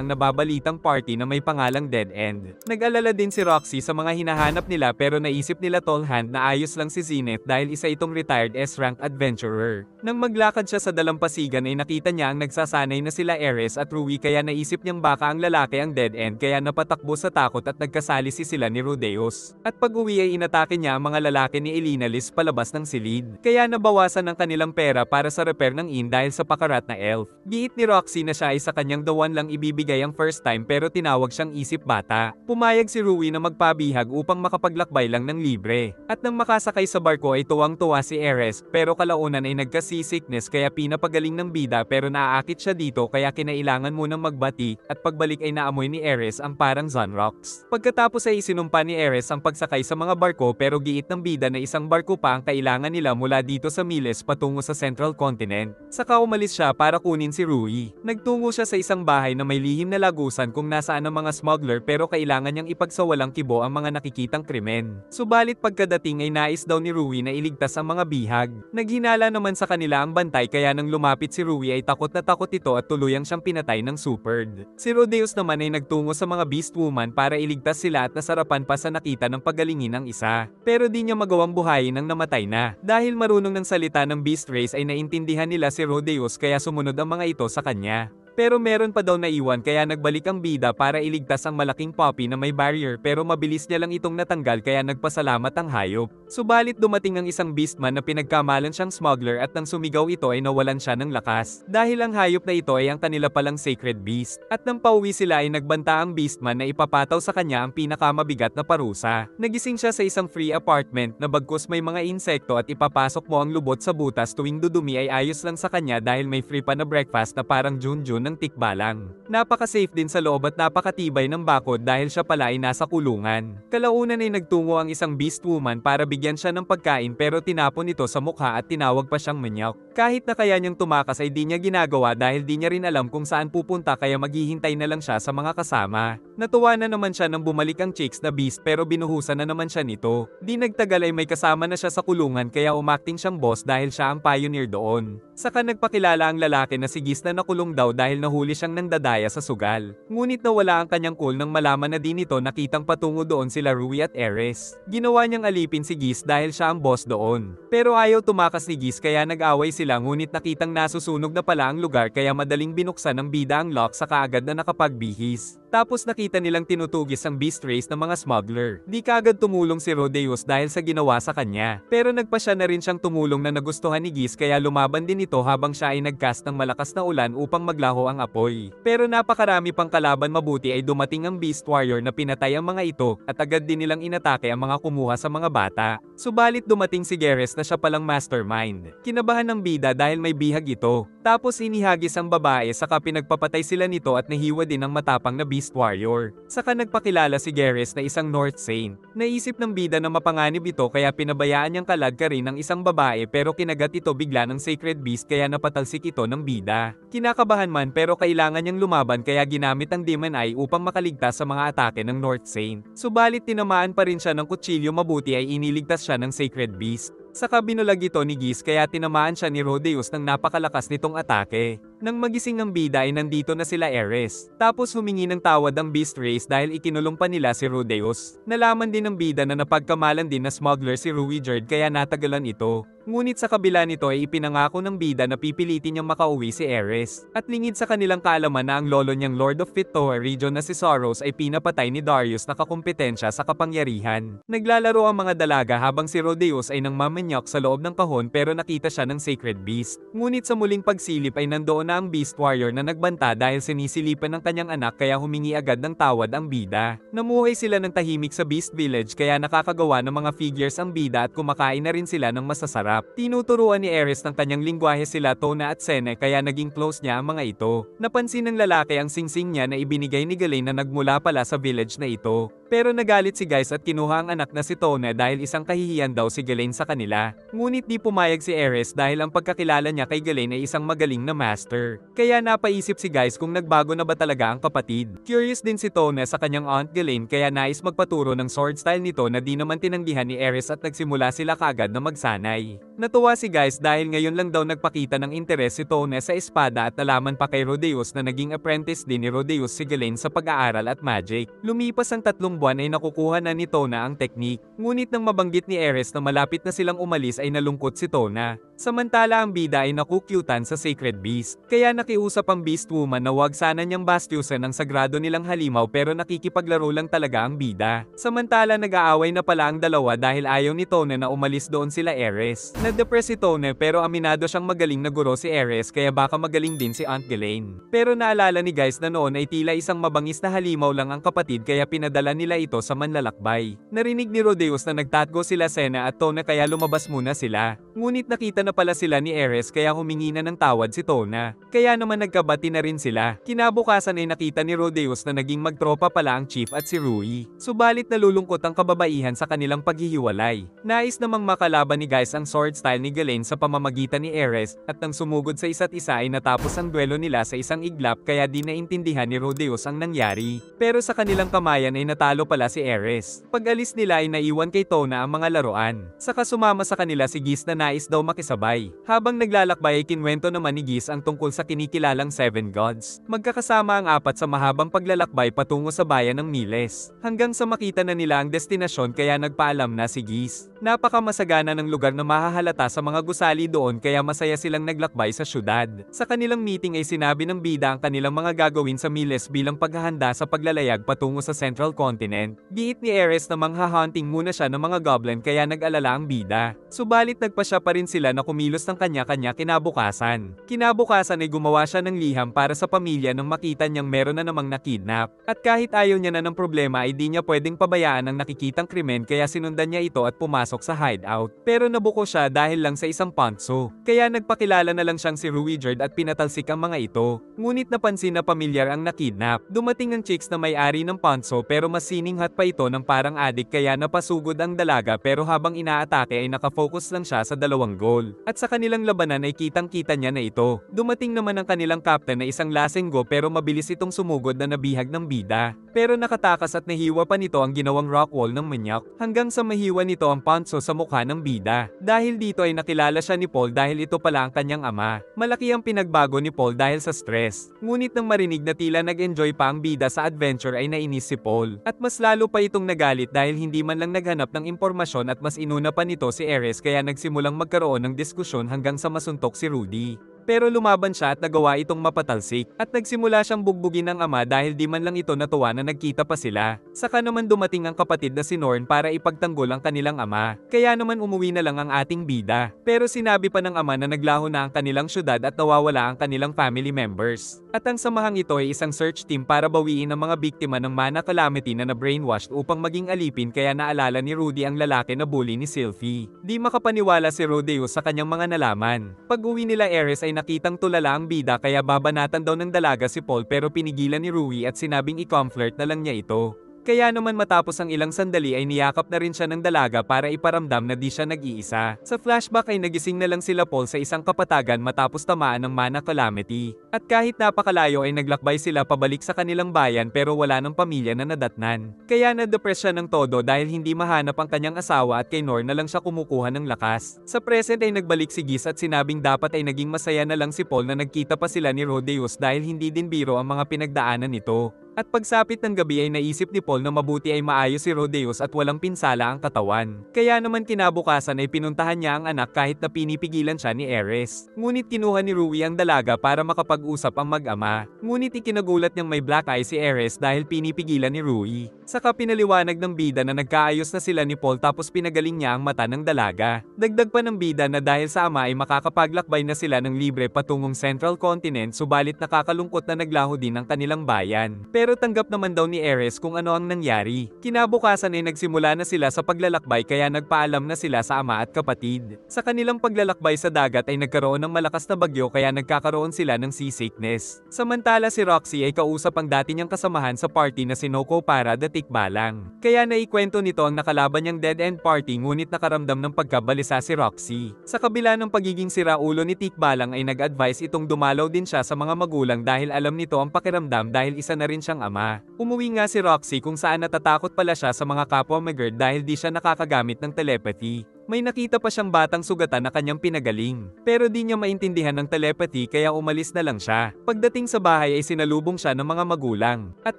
[SPEAKER 1] ang nababalitang party na may pangalang dead end. Nag-alala din si Roxy sa mga hinahanap nila pero naisip nila Tall Hand na ayos lang si Zenith dahil isa itong retired S-rank adventurer. Nang maglakad siya sa dalampasigan ay nakita niya ang nagsasanay na sila Ares at Rui kaya naisip niyang baka ang lalaki ang dead end kaya napatakbo sa takot at nagkasalisi sila ni Rodeus. At pag-uwi ay inatake niya ang mga lalaki ni Elena Liz palabas ng silid. Kaya nabawasan ng kanilang pera para sa repair ng inn dahil sa pakarat na elf. Giit ni Roxy na siya ay sa kanyang dawan lang ibibigay ang first time pero tinawag siyang isip bata. Pumayag si Rui na magpabihag upang makapaglakbay lang ng libre. At nang makasakay sa barko ay tuwang-tuwa si Ares pero kalaunan ay nagka-seasickness kaya pinapagaling ng bida pero naaakit siya dito kaya kinailangan munang magbati at pagbalik ay naamoy ni Ares ang parang Sunrocks. Pagkatapos ay isinumpa ni Ares ang pagsakay sa mga barko pero giit ng bida na isang barko pa ang kailangan nila mula dito sa Miles patungo sa Central Continent. Saka umalis siya para kunin si Rui. Nagtungo siya sa isang bahay na may lihim na lagusan kung nasaan ang mga smuggler pero kailangan niyang ipagsawalang kibo ang mga nakikitang krimen. Subalit pagkadating ay nais daw ni Rui na iligtas ang mga bihag. Naghinala naman sa kanila ang bantay kaya nang lumapit si Rui ay takot na takot ito at tuluyang siyang pinatay ng Supered. Si Rodeus naman ay nagtungo sa mga Beast Woman para iligtas sila at nasarapan pa sa nakita ng pagalingin ng isa. Pero di niya magawang buhayin ang namatay na. Dahil marunong ng salita ng Beast Race ay naintindihan nila si Rodeus kaya sumunod ang mga ito sa kanya. Pero meron pa daw naiwan kaya nagbalik ang bida para iligtas ang malaking puppy na may barrier pero mabilis niya lang itong natanggal kaya nagpasalamat ang hayop. Subalit dumating ang isang beastman na pinagkamalan siyang smuggler at nang sumigaw ito ay nawalan siya ng lakas. Dahil ang hayop na ito ay ang kanila palang sacred beast. At nang pauwi sila ay nagbanta ang beastman na ipapataw sa kanya ang pinakamabigat na parusa. Nagising siya sa isang free apartment na bagkus may mga insekto at ipapasok mo ang lubot sa butas tuwing dudumi ay ayos lang sa kanya dahil may free pa na breakfast na parang Junjun ng tikbalang. Napaka-safe din sa loob at napakatibay ng bakod dahil siya pala ay nasa kulungan. Kalaunan ay nagtungo ang isang beast woman para bigyan siya ng pagkain pero tinapon ito sa mukha at tinawag pa siyang manyok. Kahit na kaya niyang tumakas ay di niya ginagawa dahil di niya rin alam kung saan pupunta kaya maghihintay na lang siya sa mga kasama. Natuwa na naman siya nang bumalik ang chicks na beast pero binuhusan na naman siya nito. Di nagtagal ay may kasama na siya sa kulungan kaya umakting siyang boss dahil siya ang pioneer doon. Saka nagpakilala ang lalaki na si Giz na nakulong daw dahil nahuli siyang nandadaya sa sugal. Ngunit nawala ang kanyang cool nang malaman na din ito nakitang patungo doon sila Rui at Ares. Ginawa niyang alipin si Giz dahil siya ang boss doon. Pero ayaw tumakas ni Giz kaya nag-away sila ngunit nakitang nasusunog na pala ang lugar kaya madaling binuksan ng bida ang lock sa kaagad na nakapagbihis. Tapos nakita nilang tinutugis ang beast race ng mga smuggler. Di kaagad tumulong si Rodeus dahil sa ginawa sa kanya. Pero nagpasya na rin siyang tumulong na nagustuhan ni Giz kaya lumaban din ito habang siya ay nagcast ng malakas na ulan upang maglaho ang apoy. Pero napakarami pang kalaban mabuti ay dumating ang beast warrior na pinatay ang mga ito at agad din nilang inatake ang mga kumuha sa mga bata. Subalit dumating si Geras na siya palang mastermind. Kinabahan ng bida dahil may bihag ito. Tapos inihagis ang babae saka pinagpapatay sila nito at nahiwa din ang matapang na beast warrior. Saka nagpakilala si Geras na isang North Saint. Naisip ng bida na mapanganib ito kaya pinabayaan niyang kaladka rin ng isang babae pero kinagat ito bigla ng sacred beast kaya napatalsik ito ng bida. Kinakabahan man pero kailangan niyang lumaban kaya ginamit ang Demon Eye upang makaligtas sa mga atake ng North Saint. Subalit tinamaan pa rin siya ng kutsilyo mabuti ay iniligtas siya ng sacred beast. Saka binulag ito ni Giz kaya tinamaan siya ni Rodeus ng napakalakas nitong atake. Nang magising ang bida ay nandito na sila Ares. Tapos humingi ng tawad ang beast race dahil ikinulong pa nila si Rodeus. Nalaman din ng bida na napagkamalan din na smuggler si Ruijerd kaya natagalan ito. Ngunit sa kabila nito ay ipinangako ng bida na pipilitin niyang makauwi si Ares. At lingid sa kanilang kaalaman na ang lolo niyang Lord of Fitoa region na si Soros ay pinapatay ni Darius na kakumpetensya sa kapangyarihan. Naglalaro ang mga dalaga habang si Rodeus ay nang mamanyok sa loob ng kahon pero nakita siya ng sacred beast. Ngunit sa muling pagsilip ay nandoon Tona ang Beast Warrior na nagbanta dahil sinisilipan ng kanyang anak kaya humingi agad ng tawad ang bida. Namuhay sila ng tahimik sa Beast Village kaya nakakagawa ng mga figures ang bida at kumakain na rin sila ng masasarap. Tinuturuan ni Ares ng kanyang lingwahe sila Tona at Sene kaya naging close niya ang mga ito. Napansin ng lalaki ang singsing niya na ibinigay ni Galen na nagmula pala sa village na ito. Pero nagalit si Guys at kinuha ang anak na si Tona dahil isang kahihiyan daw si Galen sa kanila. Ngunit di pumayag si Ares dahil ang pagkakilala niya kay Galen ay isang magaling na master. Kaya napaisip si Guys kung nagbago na ba talaga ang kapatid. Curious din si Tona sa kanyang aunt Galen kaya nais magpaturo ng sword style nito na di naman tinanggihan ni Ares at nagsimula sila kaagad na magsanay. Natuwa si Guys dahil ngayon lang daw nagpakita ng interes si Tona sa espada at nalaman pa kay Rodeus na naging apprentice din ni Rodeus si Galen sa pag-aaral at magic. Lumipas ang 3 buwan ay nakukuha na ni Tona ang technique. Ngunit nang mabanggit ni Ares na malapit na silang umalis ay nalungkot si Tona. Samantala ang bida ay nakukyutan sa Sacred Beast. Kaya nakiusap ang Beast Woman na wag sana niyang bastyusan ang sagrado nilang halimaw pero nakikipaglaro lang talaga ang bida. Samantala nag-aaway na pala ang dalawa dahil ayaw ni Tona na umalis doon sila Ares. Na-depress si Tona pero aminado siyang magaling na guro si Ares kaya baka magaling din si Aunt Ghislaine. Pero naalala ni Guys na noon ay tila isang mabangis na halimaw lang ang kapatid kaya pinadala nila ito sa manlalakbay. Narinig ni Rodeus na nagtatgo sila Sena at Tona kaya lumabas muna sila. Ngunit nakita na pala sila ni Ares kaya humingi na ng tawad si Tona. Kaya naman nagkabati na rin sila. Kinabukasan ay nakita ni Rodeus na naging magtropa pala ang Chief at si Rui. Subalit nalulungkot ang kababaihan sa kanilang paghihiwalay. Nais namang makalaban ni Guys ang sword style ni Galen sa pamamagitan ni Ares at nang sumugod sa isa't isa ay natapos ang duelo nila sa isang iglap kaya di naintindihan ni Rodeus ang nangyari. Pero sa kanilang kamayan ay natalo pala si Ares. Pag-alis nila ay naiwan kay Tona ang mga laruan. Saka sumama sa kanila si Gis na nais daw makisabay. Habang naglalakbay ay kinwento naman ni Gis ang tungkol sa kinikilalang 7 gods. Magkakasama ang 4 sa mahabang paglalakbay patungo sa bayan ng Miles. Hanggang sa makita na nila ang destinasyon kaya nagpaalam na si Gis. Napakamasagana ng lugar na mahahalata sa mga gusali doon kaya masaya silang naglakbay sa syudad. Sa kanilang meeting ay sinabi ng bida ang kanilang mga gagawin sa Miles bilang paghahanda sa paglalayag patungo sa Central Continent. Giit ni Ares na mangha-hunting muna siya ng mga goblin kaya nag-alala ang bida. Subalit nagpasya pa rin sila na kumilos ng kanya-kanya kinabukasan. Kinabukasan ay gumawa siya ng liham para sa pamilya nang makita niyang meron na namang nakidnap. At kahit ayaw niya na ng problema ay di niya pwedeng pabayaan ang nakikitang krimen kaya sinundan niya ito at pumasok sa hideout. Pero nabuko siya dahil lang sa isang pantso. Kaya nagpakilala na lang siyang si Ruijerd at pinatalsik ang mga ito. Ngunit napansin na pamilyar ang nakidnap. Dumating ang chicks na may-ari ng pantso pero mas sininghat pa ito ng parang adik kaya napasugod ang dalaga pero habang inaatake ay nakafocus lang siya sa 2 goal. At sa kanilang labanan ay kitang-kita niya na ito. Dumating naman ang kanilang captain na isang lasenggo pero mabilis itong sumugod na nabihag ng bida. Pero nakatakas at nahiwa pa nito ang ginawang rock wall ng manyak hanggang sa mahiwa nito ang pantso sa mukha ng bida. Dahil dito ay nakilala siya ni Paul dahil ito pala ang kanyang ama. Malaki ang pinagbago ni Paul dahil sa stress. Ngunit nang marinig na tila nag-enjoy pa ang bida sa adventure ay nainis si Paul. At mas lalo pa itong nagalit dahil hindi man lang naghanap ng impormasyon at mas inuna pa nito si Ares kaya nagsimulang magkaroon ng diskusyon hanggang sa masuntok si Rudy. Pero lumaban siya at nagawa itong mapatalsik at nagsimula siyang bugbugin ng ama dahil di man lang ito natuwa na nagkita pa sila. Saka naman dumating ang kapatid na si Norn para ipagtanggol ang kanilang ama. Kaya naman umuwi na lang ang ating bida. Pero sinabi pa ng ama na naglaho na ang kanilang syudad at nawawala ang kanilang family members. At ang samahang ito ay isang search team para bawiin ang mga biktima ng mana calamity na na-brainwashed upang maging alipin kaya naalala ni Rudy ang lalaki na bully ni Sylphie. Di makapaniwala si Rodeus sa kanyang mga nalaman. Pag-uwi nila Ares ay nakitang tulala ang bida kaya babanatan daw ng dalaga si Paul pero pinigilan ni Rui at sinabing i-comflirt na lang niya ito. Kaya naman matapos ang ilang sandali ay niyakap na rin siya ng dalaga para iparamdam na di siya nag-iisa. Sa flashback ay nagising na lang sila Paul sa isang kapatagan matapos tamaan ng mana calamity. At kahit napakalayo ay naglakbay sila pabalik sa kanilang bayan pero wala ng pamilya na nadatnan. Kaya na-depress siya ng todo dahil hindi mahanap ang kanyang asawa at kay Nor na lang siya kumukuha ng lakas. Sa present ay nagbalik si Gis at sinabing dapat ay naging masaya na lang si Paul na nagkita pa sila ni Rodeus dahil hindi din biro ang mga pinagdaanan nito. At pagsapit ng gabi ay naisip ni Paul na mabuti ay maayos si Rodeus at walang pinsala ang katawan. Kaya naman kinabukasan ay pinuntahan niya ang anak kahit na pinipigilan siya ni Ares. Ngunit kinuha ni Rui ang dalaga para makapag-usap ang mag-ama. Ngunit ikinagulat niyang may black eye si Ares dahil pinipigilan ni Rui. Saka pinaliwanag ng bida na nagkaayos na sila ni Paul tapos pinagaling niya ang mata ng dalaga. Dagdag pa ng bida na dahil sa ama ay makakapaglakbay na sila ng libre patungong Central Continent subalit nakakalungkot na naglaho din ang kanilang bayan. Pero tanggap naman daw ni Ares kung ano ang nangyari. Kinabukasan ay nagsimula na sila sa paglalakbay kaya nagpaalam na sila sa ama at kapatid. Sa kanilang paglalakbay sa dagat ay nagkaroon ng malakas na bagyo kaya nagkakaroon sila ng seasickness. Samantala si Roxy ay kausap ang dati niyang kasamahan sa party na si Noko para the Tikbalang. Kaya naikwento nito ang nakalaban niyang dead-end party ngunit nakaramdam ng pagkabalisa si Roxy. Sa kabila ng pagiging siraulo ni Tikbalang ay nag-advise itong dumalaw din siya sa mga magulang dahil alam nito ang pakiramdam dahil isa na rin siyang ama. Umuwi nga si Roxy kung saan natatakot pala siya sa mga kapwa Megard dahil di siya nakakagamit ng telepathy. May nakita pa siyang batang sugatan na kanyang pinagaling. Pero di niya maintindihan ng telepathy kaya umalis na lang siya. Pagdating sa bahay ay sinalubong siya ng mga magulang. At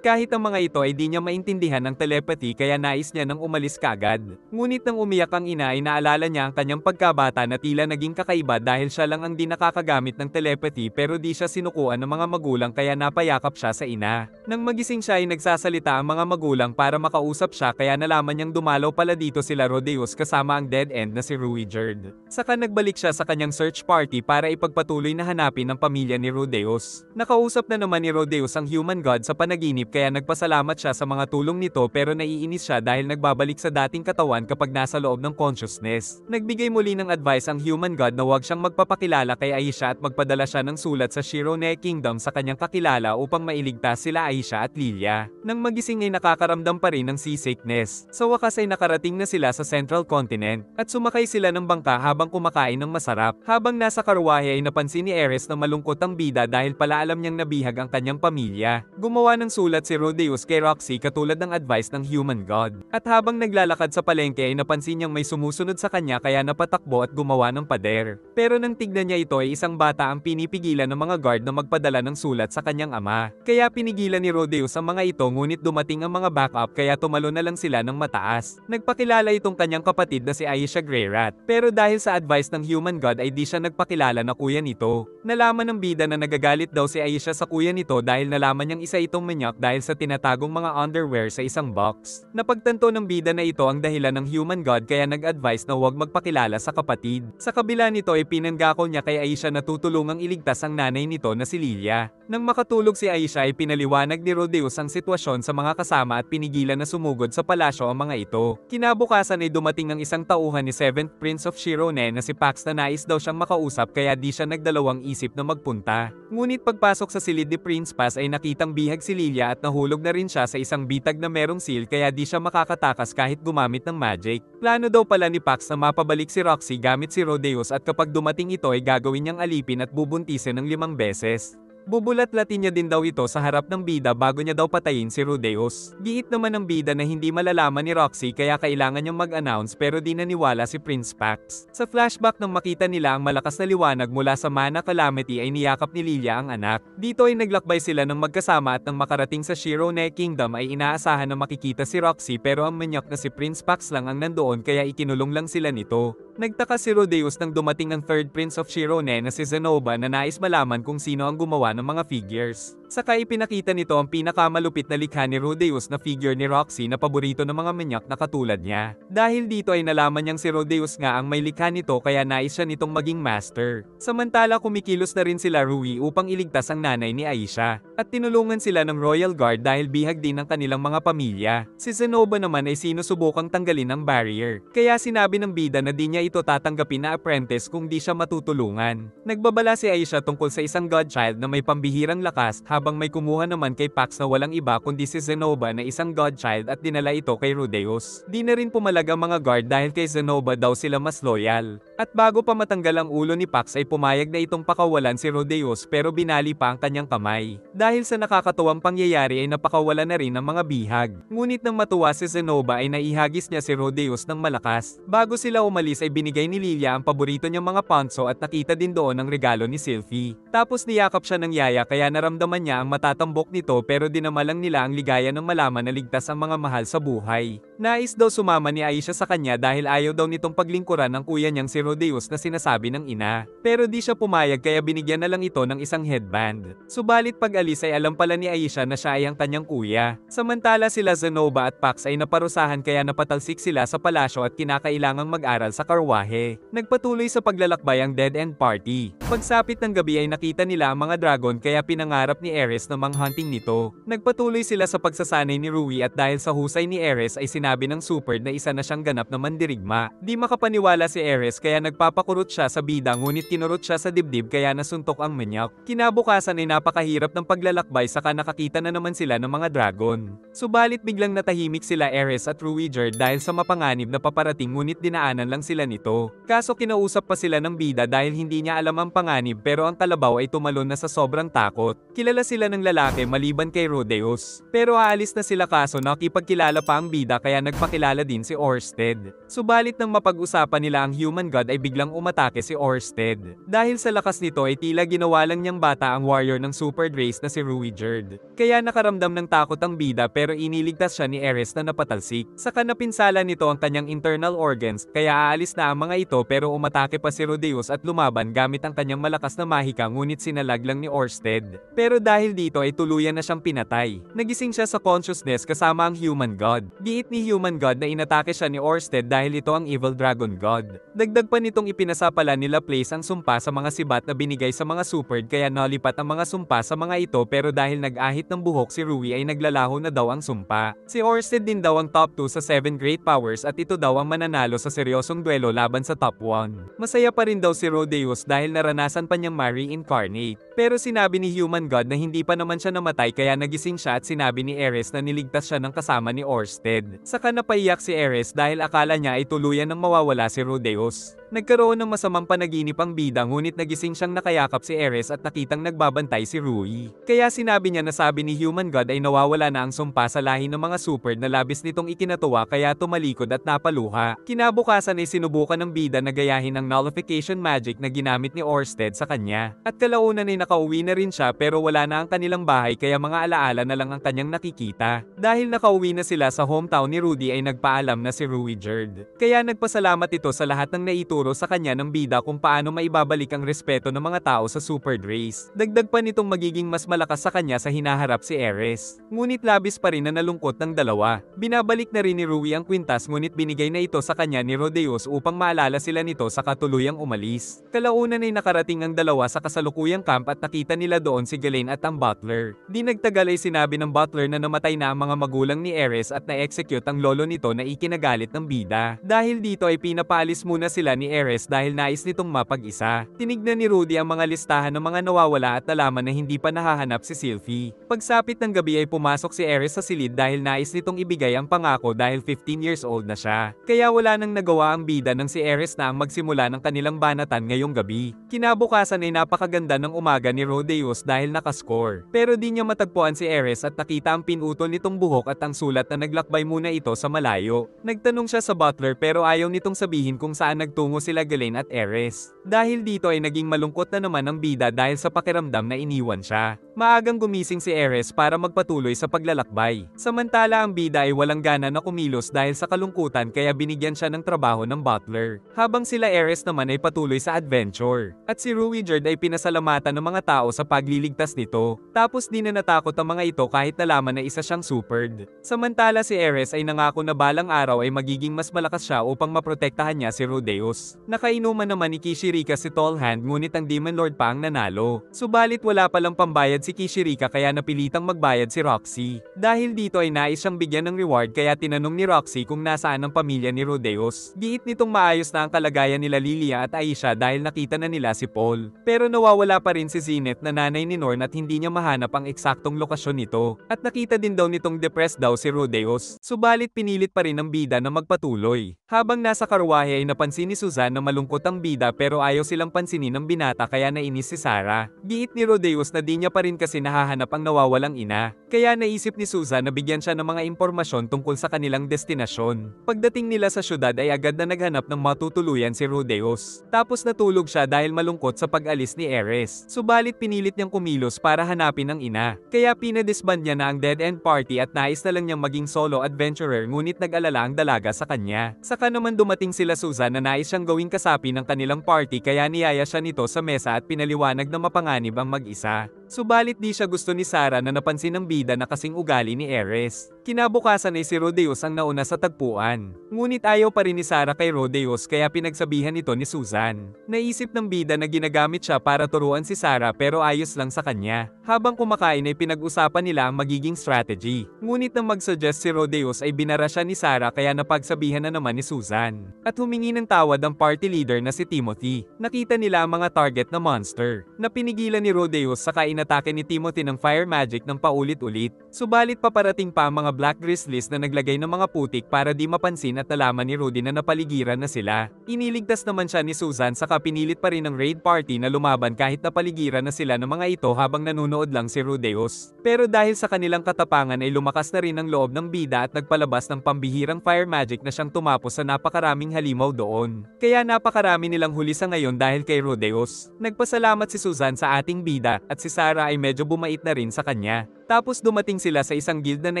[SPEAKER 1] kahit ang mga ito ay di niya maintindihan ng telepathy kaya nais niya nang umalis kaagad. Ngunit nang umiyak ang ina ay naalala niya ang kanyang pagkabata na tila naging kakaiba dahil siya lang ang di nakakagamit ng telepathy pero di siya sinukuan ng mga magulang kaya napayakap siya sa ina. Nang magising siya ay nagsasalita ang mga magulang para makausap siya kaya nalaman niyang dumalaw pala dito sila Rodeus kasama ang dead end na si Ruijerd. Saka nagbalik siya sa kanyang search party para ipagpatuloy na hanapin ang pamilya ni Rodeus. Nakausap na naman ni Rodeus ang human god sa panaginip kaya nagpasalamat siya sa mga tulong nito pero naiinis siya dahil nagbabalik sa dating katawan kapag nasa loob ng consciousness. Nagbigay muli ng advice ang human god na huwag siyang magpapakilala kay Aisha at magpadala siya ng sulat sa Shirone Kingdom sa kanyang kakilala upang mailigtas sila Aisha at Lilia. Nang magising ay nakakaramdam pa rin ng seasickness. Sa wakas ay nakarating na sila sa Central Continent. At sumakay sila ng bangka habang kumakain ng masarap. Habang nasa karwahe ay napansin ni Ares na malungkot ang bida dahil pala alam niyang nabihag ang kanyang pamilya. Gumawa ng sulat si Rodeus kay Roxy katulad ng advice ng human god. At habang naglalakad sa palengke ay napansin niyang may sumusunod sa kanya kaya napatakbo at gumawa ng pader. Pero nang tignan niya ito ay isang bata ang pinipigilan ng mga guard na magpadala ng sulat sa kanyang ama. Kaya pinigilan ni Rodeus ang mga ito ngunit dumating ang mga backup kaya tumalo na lang sila ng mataas. Nagpakilala itong kanyang kapatid na si Aisha Greyrat. Pero dahil sa advice ng human god ay di siya nagpakilala na kuya nito. Nalaman ng bida na nagagalit daw si Aisha sa kuya nito dahil nalaman niyang isa itong manyak dahil sa tinatagong mga underwear sa isang box. Napagtanto ng bida na ito ang dahilan ng human god kaya nag-advise na huwag magpakilala sa kapatid. Sa kabila nito ay pinanggako niya kay Aisha na tutulungang iligtas ang nanay nito na si Lilia. Nang makatulog si Aisha ay pinaliwanag ni Rodeus ang sitwasyon sa mga kasama at pinigilan na sumugod sa palasyo ang mga ito. Kinabukasan ay dumating ang isang tauhan ni 7th Prince of Shirone na si Pax na nais daw siyang makausap kaya di siya nagdalawang isip na magpunta. Ngunit pagpasok sa silid ni Prince Pax ay nakitang bihag si Lilia at nahulog na rin siya sa isang bitag na merong seal kaya di siya makakatakas kahit gumamit ng magic. Plano daw pala ni Pax na mapabalik si Roxy gamit si Rodeus at kapag dumating ito ay gagawin niyang alipin at bubuntisin ng 5 beses. Bubulat-latin niya din daw ito sa harap ng bida bago niya daw patayin si Rodeus. Giit naman ng bida na hindi malalaman ni Roxy kaya kailangan niyang mag-announce pero di naniwala si Prince Pax. Sa flashback nang makita nila ang malakas na liwanag mula sa Mana Calamity ay niyakap ni Lilia ang anak. Dito ay naglakbay sila ng magkasama at nang makarating sa Shirone Kingdom ay inaasahan na makikita si Roxy pero ang manyak na si Prince Pax lang ang nandoon kaya ikinulong lang sila nito. Nagtaka si Rodeus nang dumating ang 3rd Prince of Shirone na si Zenobia na nais malaman kung sino ang gumawa ng mga figures. Saka ipinakita nito ang pinakamalupit na likha ni Rodeus na figure ni Roxy na paborito ng mga manyak na katulad niya. Dahil dito ay nalaman niyang si Rodeus nga ang may likha nito kaya nais siya nitong maging master. Samantala kumikilos na rin sila Rui upang iligtas ang nanay ni Aisha. At tinulungan sila ng Royal Guard dahil bihag din ng kanilang mga pamilya. Si Zenobia naman ay sinusubukang tanggalin ang barrier. Kaya sinabi ng bida na di niya ito tatanggapin na apprentice kung di siya matutulungan. Nagbabala si Aisha tungkol sa isang godchild na may pambihirang lakas habang may kumuha naman kay Pax na walang iba kundi si Zenobia na isang godchild at dinala ito kay Rodeus. Di na rin pumalag ang mga guard dahil kay Zenobia daw sila mas loyal. At bago pa matanggal ang ulo ni Pax ay pumayag na itong pakawalan si Rodeos pero binali pa ang kanyang kamay. Dahil sa nakakatuwang pangyayari ay napakawalan na rin ang mga bihag. Ngunit nang matuwa si Zenobia ay naihagis niya si Rodeos ng malakas. Bago sila umalis ay binigay ni Lilia ang paborito niyang mga panso at nakita din doon ang regalo ni Sylvie. Tapos niyakap siya ng yaya kaya naramdaman niya ang matatambok nito pero dinamalang nila ang ligaya ng malaman na ligtas ang mga mahal sa buhay. Nais daw sumama ni Aisha sa kanya dahil ayaw daw nitong paglingkuran ng kuya niyang si Rodeos na sinasabi ng ina. Pero di siya pumayag kaya binigyan na lang ito ng isang headband. Subalit pag alis ay alam pala ni Aisha na siya ay ang kanyang kuya. Samantala sila Zenobia at Pax ay naparusahan kaya napatalsik sila sa palasyo at kinakailangang mag-aral sa karwahe. Nagpatuloy sa paglalakbay ang dead end party. Pagsapit ng gabi ay nakita nila ang mga dragon kaya pinangarap ni Ares na manghunting nito. Nagpatuloy sila sa pagsasanay ni Rui at dahil sa husay ni Ares ay sinabi ng Super na isa na siyang ganap na mandirigma. Di makapaniwala si Ares kaya nagpapakurot siya sa bida ngunit kinurot siya sa dibdib kaya nasuntok ang manyak. Kinabukasan ay napakahirap ng paglalakbay saka nakakita na naman sila ng mga dragon. Subalit biglang natahimik sila Ares at Ruiger dahil sa mapanganib na paparating ngunit dinaanan lang sila nito. Kaso kinausap pa sila ng bida dahil hindi niya alam ang panganib pero ang kalabaw ay tumalon na sa sobrang takot. Kilala sila ng lalaki maliban kay Rodeos. Pero aalis na sila kaso nakipagkilala pa ang bida kaya nagpakilala din si Orsted. Subalit nang mapag-usapan nila ang human god ay biglang umatake si Orsted. Dahil sa lakas nito ay tila ginawa lang niyang bata ang warrior ng super race na si Ruigerd. Kaya nakaramdam ng takot ang bida pero iniligtas siya ni Ares na napatalsik. Saka napinsala nito ang kanyang internal organs kaya aalis na ang mga ito pero umatake pa si Rodeos at lumaban gamit ang kanyang malakas na mahika ngunit sinalag lang ni Orsted. Pero dahil dito ay tuluyan na siyang pinatay. Nagising siya sa consciousness kasama ang human god. Giit ni human god na inatake siya ni Orsted dahil ito ang evil dragon god. Dagdag pa nitong ipinasapala nila Place ang sumpa sa mga sibat na binigay sa mga superd kaya nalipat ang mga sumpa sa mga ito pero dahil nag-ahit ng buhok si Rui ay naglalaho na daw ang sumpa. Si Orsted din daw ang top 2 sa 7 great powers at ito daw ang mananalo sa seryosong duelo laban sa top 1. Masaya pa rin daw si Rodeos dahil naranasan pa niyang ma-reincarnate. Pero sinabi ni human god na hindi pa naman siya namatay kaya nagising siya at sinabi ni Ares na niligtas siya ng kasama ni Orsted. Saka napaiyak si Ares dahil akala niya ay tuluyan ng mawawala si Rodeos. Nagkaroon ng masamang panaginip ang bida ngunit nagising siyang nakayakap si Ares at nakitang nagbabantay si Rui. Kaya sinabi niya na sabi ni human god ay nawawala na ang sumpa sa lahi ng mga super na labis nitong ikinatuwa kaya tumalikod at napaluha. Kinabukasan ay sinubukan ng bida na gayahin ang nullification magic na ginamit ni Orsted sa kanya. At kalaunan ay nakauwi na rin siya pero wala na ang kanilang bahay kaya mga alaala na lang ang kanyang nakikita. Dahil nakauwi na sila sa hometown ni Rudy ay nagpaalam na si Ruigerd. Kaya nagpasalamat ito sa lahat ng naituro sa kanya ng bida kung paano maibabalik ang respeto ng mga tao sa super race. Dagdag pa nitong magiging mas malakas sa kanya sa hinaharap si Ares. Ngunit labis pa rin na nalungkot ng dalawa. Binabalik na rin ni Rui ang kwintas ngunit binigay na ito sa kanya ni Rodeos upang maalala sila nito sa katuluyang umalis. Kalaunan ay nakarating ang dalawa sa kasalukuyang camp at nakita nila doon si Galen at ang butler. Di nagtagal ay sinabi ng butler na namatay na ang mga magulang ni Ares at na-execute ang lolo nito na ikinagalit ng bida. Dahil dito ay pinapaalis muna sila ni Ares dahil nais nitong mapag-isa. Tinignan ni Rudy ang mga listahan ng mga nawawala at nalaman na hindi pa nahahanap si Sylvie. Pagsapit ng gabi ay pumasok si Ares sa silid dahil nais nitong ibigay ang pangako dahil 15 years old na siya. Kaya wala nang nagawa ang bida nang si Ares na ang magsimula ng kanilang banatan ngayong gabi. Kinabukasan ay napakaganda ng umaga ni Rodeos dahil nakascore. Pero di niya matagpuan si Ares at nakita ang pinutol nitong buhok at ang sulat na naglakbay muna ito sa malayo. Nagtanong siya sa butler pero ayaw nitong sabihin kung saan nagtungo sila Galen at Ares. Dahil dito ay naging malungkot na naman ang bida dahil sa pakiramdam na iniwan siya. Maagang gumising si Ares para magpatuloy sa paglalakbay. Samantala ang bida ay walang gana na kumilos dahil sa kalungkutan kaya binigyan siya ng trabaho ng butler. Habang sila Ares naman ay patuloy sa adventure. At si Ruigerd ay pinasalamatan ng mga tao sa pagliligtas nito. Tapos di na natakot ang mga ito kahit nalaman na isa siyang superd. Samantala si Ares ay nangako na balang araw ay magiging mas malakas siya upang maprotektahan niya si Rodeos. Nakainuman naman ni Kishirika si Tall Hand ngunit ang Demon Lord pa ang nanalo. Subalit wala palang pambayad si Kishirika kaya napilitang magbayad si Roxy. Dahil dito ay nais siyang bigyan ng reward kaya tinanong ni Roxy kung nasaan ang pamilya ni Rodeos. Giit nitong maayos na ang kalagayan nila Lilia at Aisha dahil nakita na nila si Paul. Pero nawawala pa rin si Zenith na nanay ni Norn at hindi niya mahanap ang eksaktong lokasyon nito. At nakita din daw nitong depressed daw si Rodeos. Subalit pinilit pa rin ng bida na magpatuloy. Habang nasa karwahe ay napansin ni Suzanne na malungkot ang bida pero ayaw silang pansinin ng binata kaya nainis si Sarah. Giit ni Rodeos na di niya pa rin kasi nahahanap ang nawawalang ina. Kaya naisip ni Susan na bigyan siya ng mga impormasyon tungkol sa kanilang destinasyon. Pagdating nila sa syudad ay agad na naghanap ng matutuluyan si Rodeos. Tapos natulog siya dahil malungkot sa pag-alis ni Ares. Subalit pinilit niyang kumilos para hanapin ang ina. Kaya pinadisband niya na ang dead-end party at nais na lang niyang maging solo adventurer ngunit nag-alala ang dalaga sa kanya. Saka naman dumating sila Susan na nais siyang gawing kasapi ng kanilang party kaya niyaya siya nito sa mesa at pinaliwanag na mapanganib ang mag-isa. Subalit di siya gusto ni Sarah na napansin ng bida na kasing ugali ni Ares. Kinabukasan ay si Rodeos ang nauna sa tagpuan. Ngunit ayaw pa rin ni Sarah kay Rodeos kaya pinagsabihan ito ni Susan. Naisip ng bida na ginagamit siya para turuan si Sarah pero ayos lang sa kanya. Habang kumakain ay pinag-usapan nila ang magiging strategy. Ngunit nang mag-suggest si Rodeos ay binara siya ni Sarah kaya napagsabihan na naman ni Susan. At humingi ng tawad ang party leader na si Timothy. Nakita nila ang mga target na monster. Napinigilan ni Rodeos saka inatake ni Timothy ng fire magic ng paulit-ulit. Subalit paparating pa ang mga Black Grizzlies na naglagay ng mga putik para di mapansin at nalaman ni Rudy na napaligiran na sila. Iniligtas naman siya ni Susan saka pinilit pa rin ng raid party na lumaban kahit napaligiran na sila ng mga ito habang nanonood lang si Rodeos. Pero dahil sa kanilang katapangan ay lumakas na rin ang loob ng bida at nagpalabas ng pambihirang fire magic na siyang tumapos sa napakaraming halimaw doon. Kaya napakarami nilang huli sa ngayon dahil kay Rodeos. Nagpasalamat si Susan sa ating bida at si Sarah ay medyo bumait na rin sa kanya. Tapos dumating sila sa isang guild na